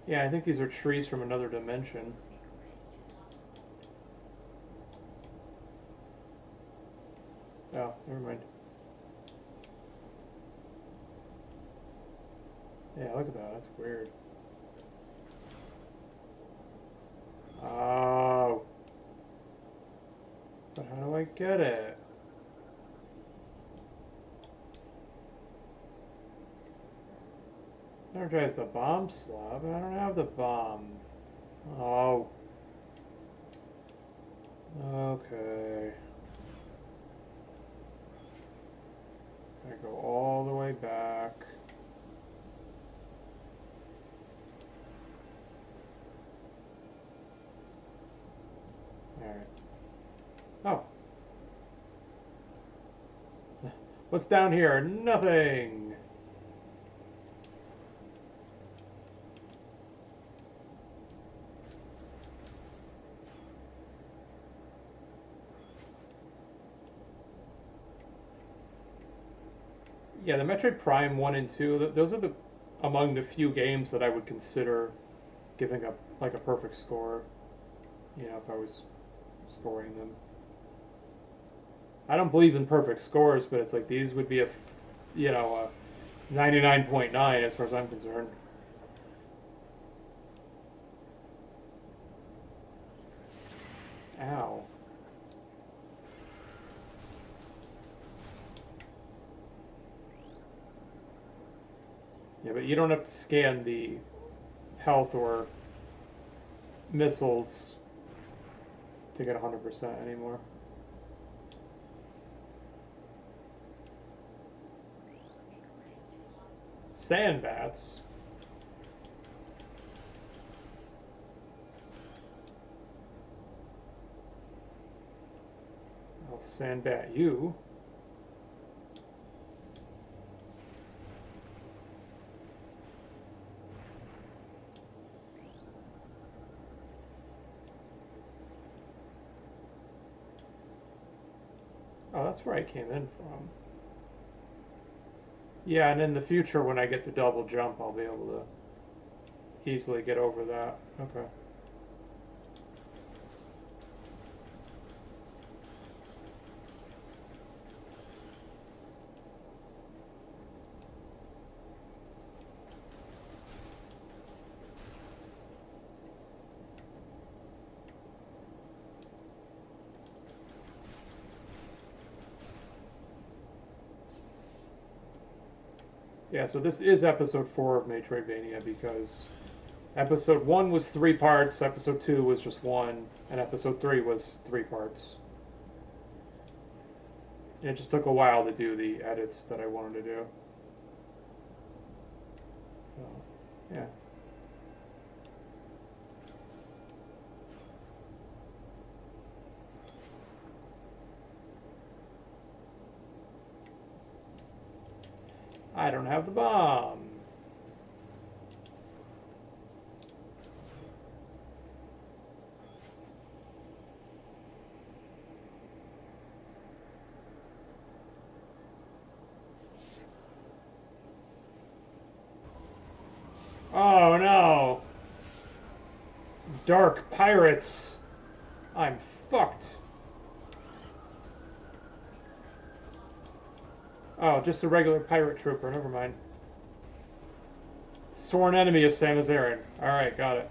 Yeah, I think these are trees from another dimension. Oh, never mind. Yeah, look at that. That's weird. Oh. But how do I get it? Energize the bomb slab. I don't have the bomb. Oh. Okay. I go all the way back. Alright. Oh. What's down here? Nothing! Yeah, the Metroid Prime 1 and 2, those are among the few games that I would consider giving up like a perfect score, you know, if I was scoring them. I don't believe in perfect scores, but it's like these would be a 99.9 as far as I'm concerned. Ow. Yeah, but you don't have to scan the health or missiles to get 100% anymore. Sand bats? I'll sandbat you. Oh, that's where I came in from. Yeah, and in the future when I get the double jump, I'll be able to easily get over that. Okay. Yeah, so this is episode 4 of Metroidvania because episode 1 was 3 parts, episode 2 was just 1, and episode 3 was 3 parts. And it just took a while to do the edits that I wanted to do. So, yeah. I don't have the bomb. Oh no! Dark pirates! I'm fucked. Oh, just a regular pirate trooper, never mind. Sworn enemy of Samus Aran. Alright, got it.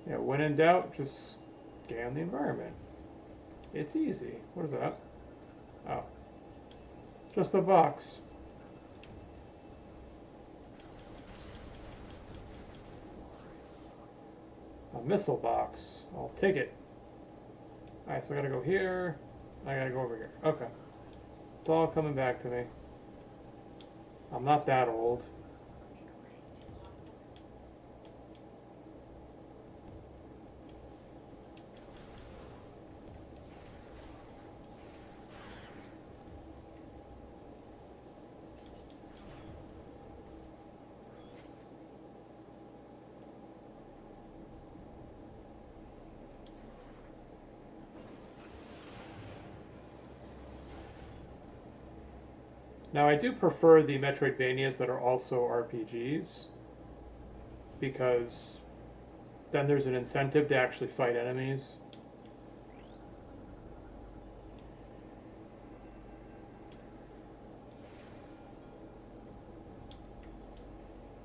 Yeah, when in doubt, just scan the environment. It's easy. What is that? Oh. Just a box. A missile box. I'll take it. Alright, so I gotta go here. I gotta go over here. Okay. It's all coming back to me. I'm not that old. Now, I do prefer the Metroidvanias that are also RPGs because then there's an incentive to actually fight enemies.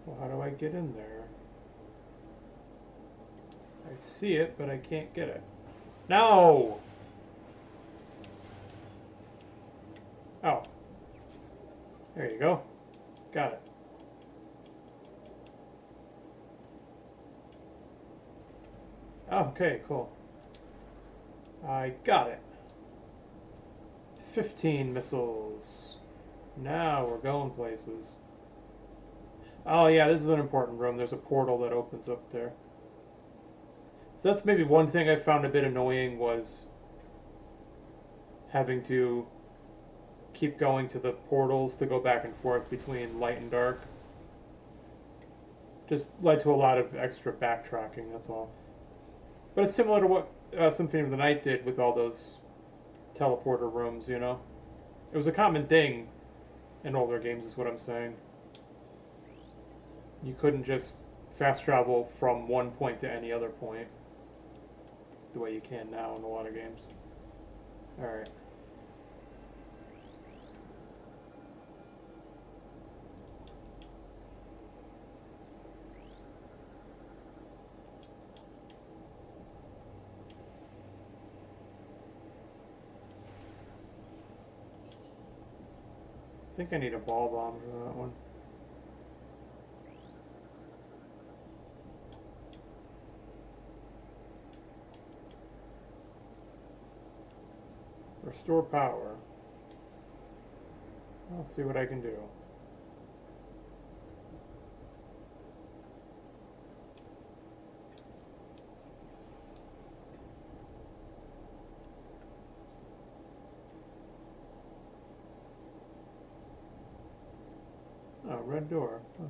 Well, how do I get in there? I see it, but I can't get it. No! Oh. There you go. Got it. Oh, okay, cool. I got it. 15 missiles. Now we're going places. Oh yeah, this is an important room. There's a portal that opens up there. So that's maybe one thing I found a bit annoying was having to keep going to the portals to go back and forth between light and dark. Just led to a lot of extra backtracking, that's all. But it's similar to what Symphony of the Night did with all those teleporter rooms, you know? It was a common thing in older games, is what I'm saying. You couldn't just fast travel from one point to any other point the way you can now in a lot of games. Alright. I think I need a ball bomb for that one. Restore power. I'll see what I can do. Oh, red door. Huh.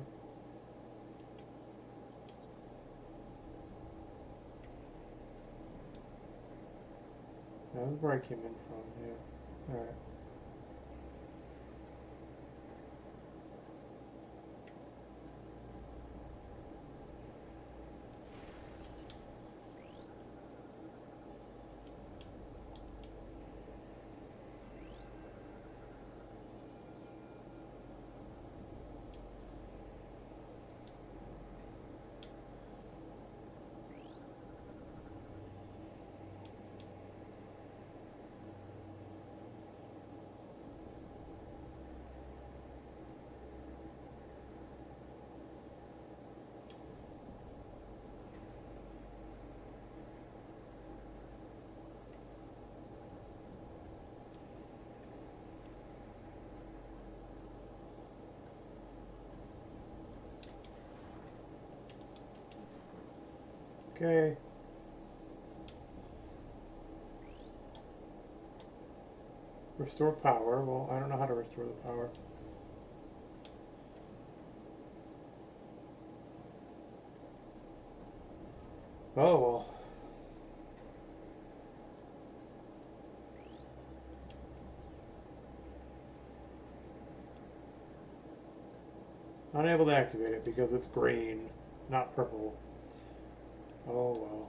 That was where I came in from, yeah. Alright. Okay. Restore power. Well, I don't know how to restore the power. Oh, well. Unable to activate it because it's green, not purple. Oh,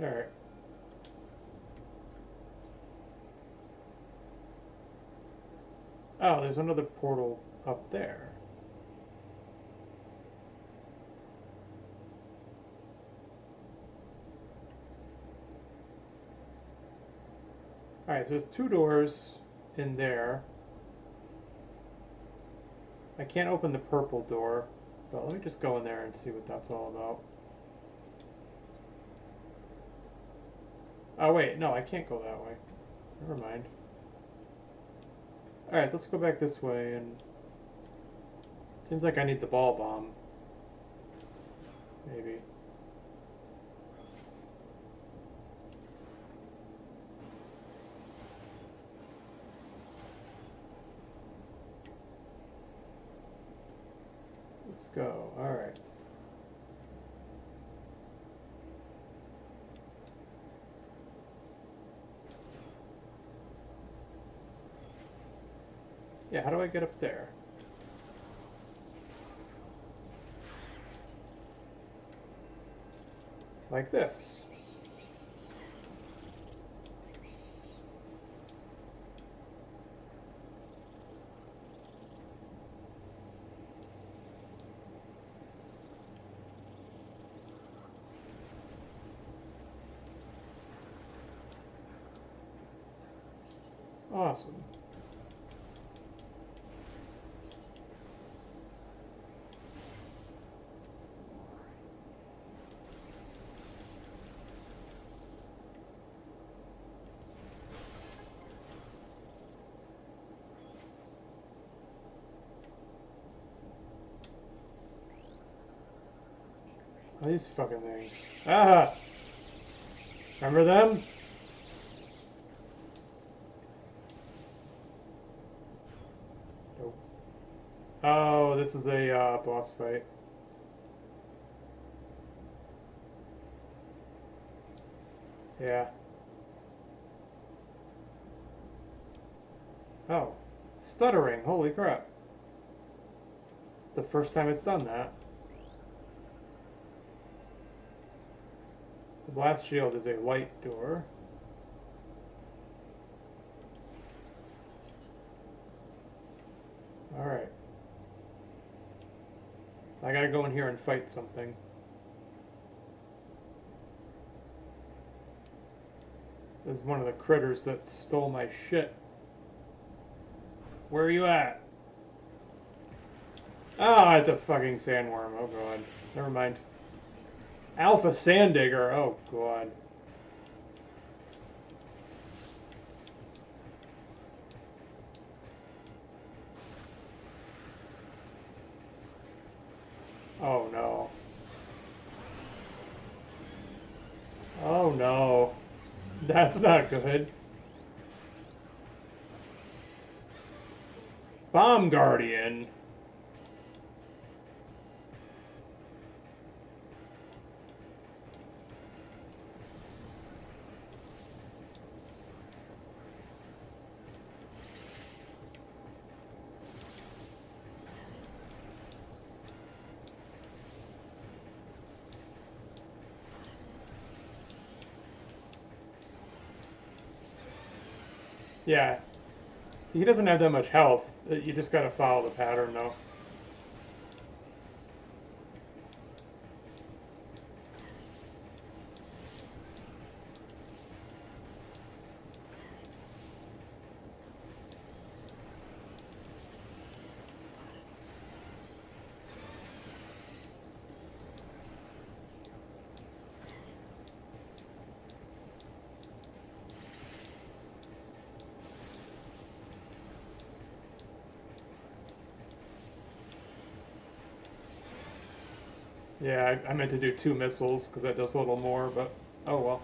well. Alright. Oh, there's another portal up there. Alright, so there's two doors in there. I can't open the purple door, but let me just go in there and see what that's all about. Oh wait, no, I can't go that way. Never mind. Alright, let's go back this way, and seems like I need the ball bomb. Maybe. Let's go. Alright. Yeah, how do I get up there? Like this. Awesome. Oh, these fucking things. Ah! Remember them? Nope. Oh, this is a boss fight. Yeah. Oh. Stuttering. Holy crap. The first time it's done that. The blast shield is a light door. Alright. I gotta go in here and fight something. This is one of the critters that stole my shit. Where are you at? Oh, it's a fucking sandworm. Oh god. Never mind. Alpha Sand Digger. Oh god. That's not good. Bomb Guardian. Yeah. See, he doesn't have that much health. You just gotta follow the pattern, though. Yeah, I meant to do 2 missiles because that does a little more, but oh well.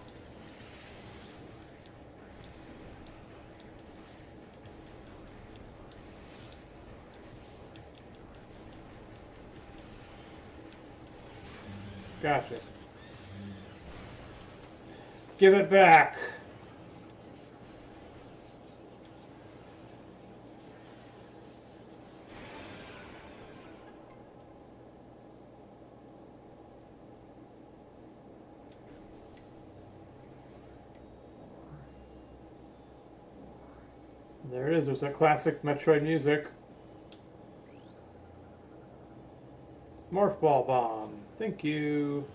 Gotcha. Give it back. There it is. There's that classic Metroid music. Morph Ball Bomb. Thank you.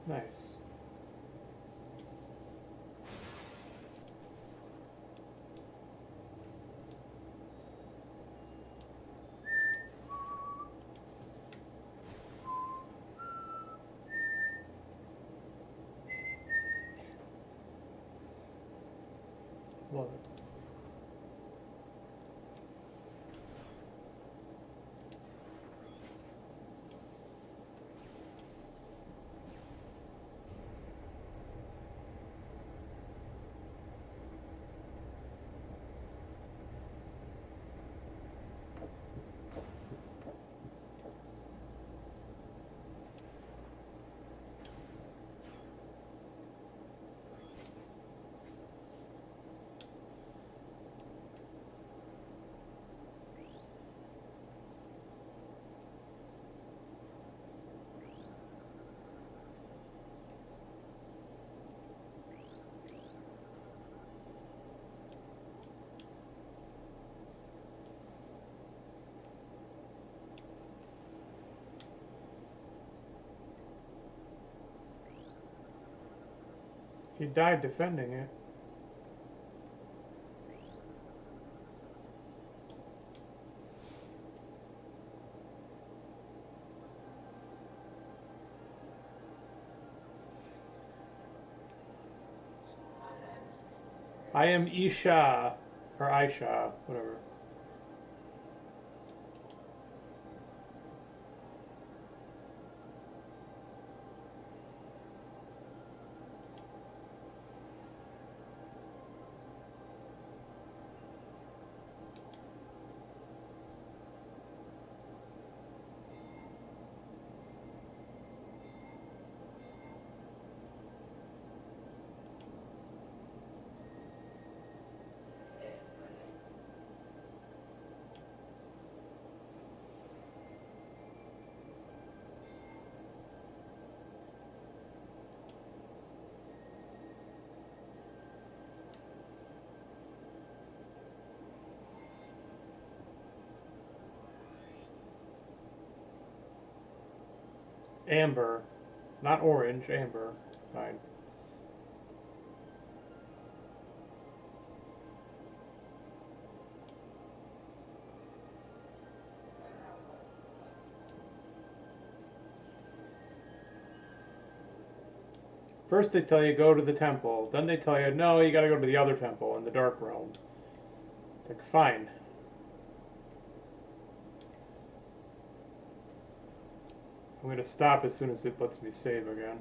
Nice. Love it. He died defending it. I am Isha. Or Aisha, whatever. Amber. Not orange, amber. Fine. First they tell you go to the temple, then they tell you no, you gotta go to the other temple in the Dark Realm. It's like, fine. I'm gonna stop as soon as it lets me save again.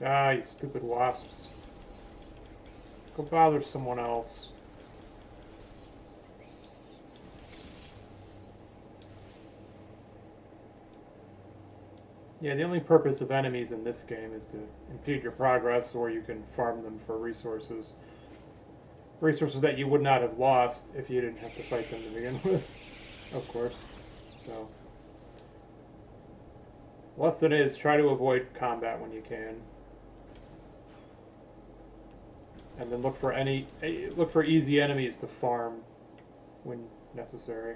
Ah, you stupid wasps. Go bother someone else. Yeah, the only purpose of enemies in this game is to impede your progress, or you can farm them for resources. Resources that you would not have lost if you didn't have to fight them to begin with, of course. So, lesson is try to avoid combat when you can. And then look for easy enemies to farm when necessary.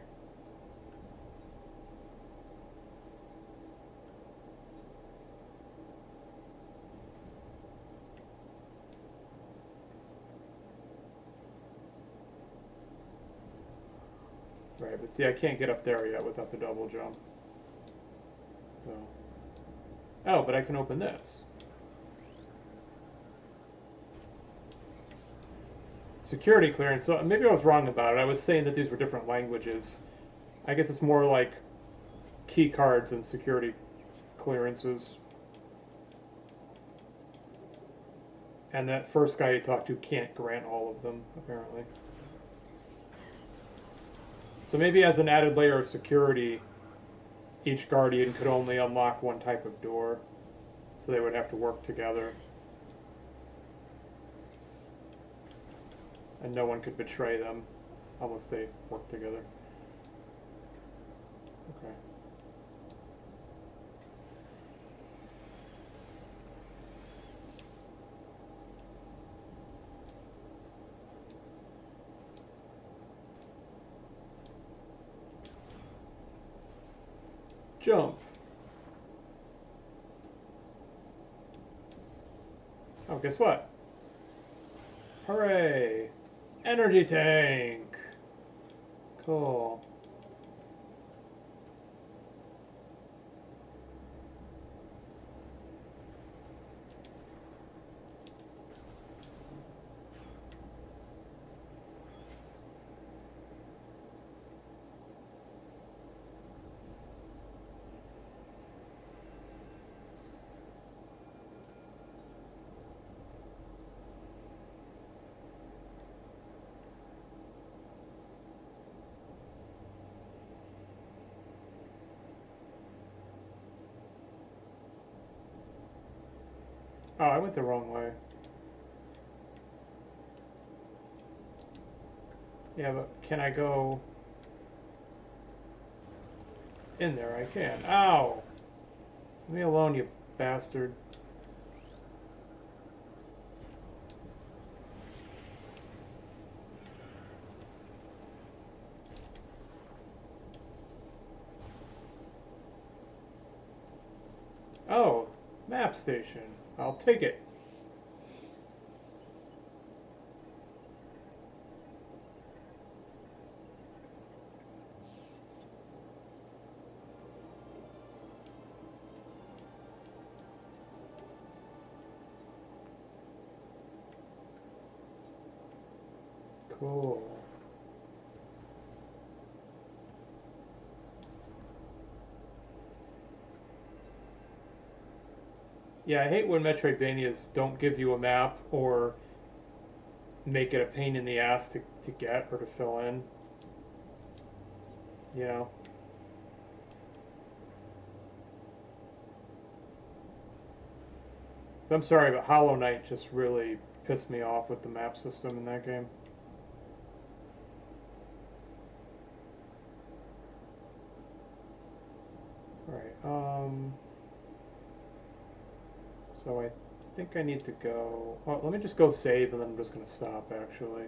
Right, but see, I can't get up there yet without the double jump. So, oh, but I can open this. Security clearance. So maybe I was wrong about it. I was saying that these were different languages. I guess it's more like key cards and security clearances. And that first guy you talk to can't grant all of them, apparently. So maybe as an added layer of security, each guardian could only unlock one type of door. So they would have to work together. And no one could betray them unless they work together. Okay. Jump. Oh, guess what? Hooray! Energy tank! Cool. Oh, I went the wrong way. Yeah, but can I go in there? I can. Ow! Leave me alone, you bastard. Oh, map station. I'll take it. Cool. Yeah, I hate when Metroidvanias don't give you a map or make it a pain in the ass to get or to fill in. You know? So I'm sorry, but Hollow Knight just really pissed me off with the map system in that game. Alright, So I think I need to go. Well, let me just go save, and then I'm just going to stop, actually.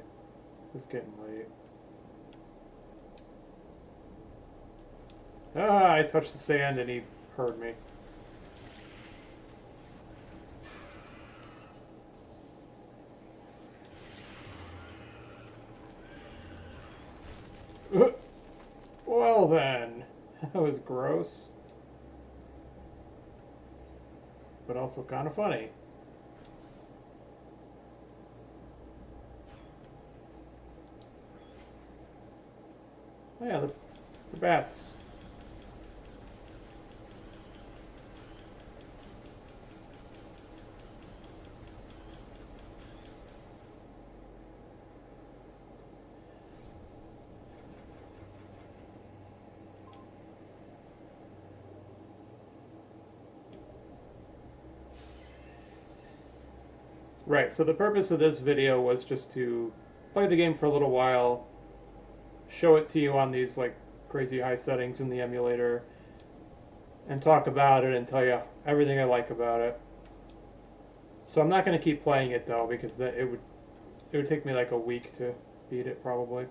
It's getting late. Ah, I touched the sand, and he heard me. Well then, that was gross, but also kind of funny. Oh yeah, the bats. Right, so the purpose of this video was just to play the game for a little while, show it to you on these like crazy high settings in the emulator, and talk about it and tell you everything I like about it. So I'm not going to keep playing it though, because it would take me like a week to beat it probably.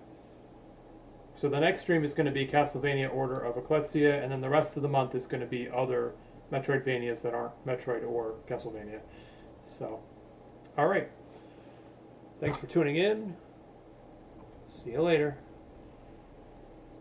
So the next stream is going to be Castlevania Order of Ecclesia, and then the rest of the month is going to be other Metroidvanias that aren't Metroid or Castlevania. So, alright. Thanks for tuning in. See you later.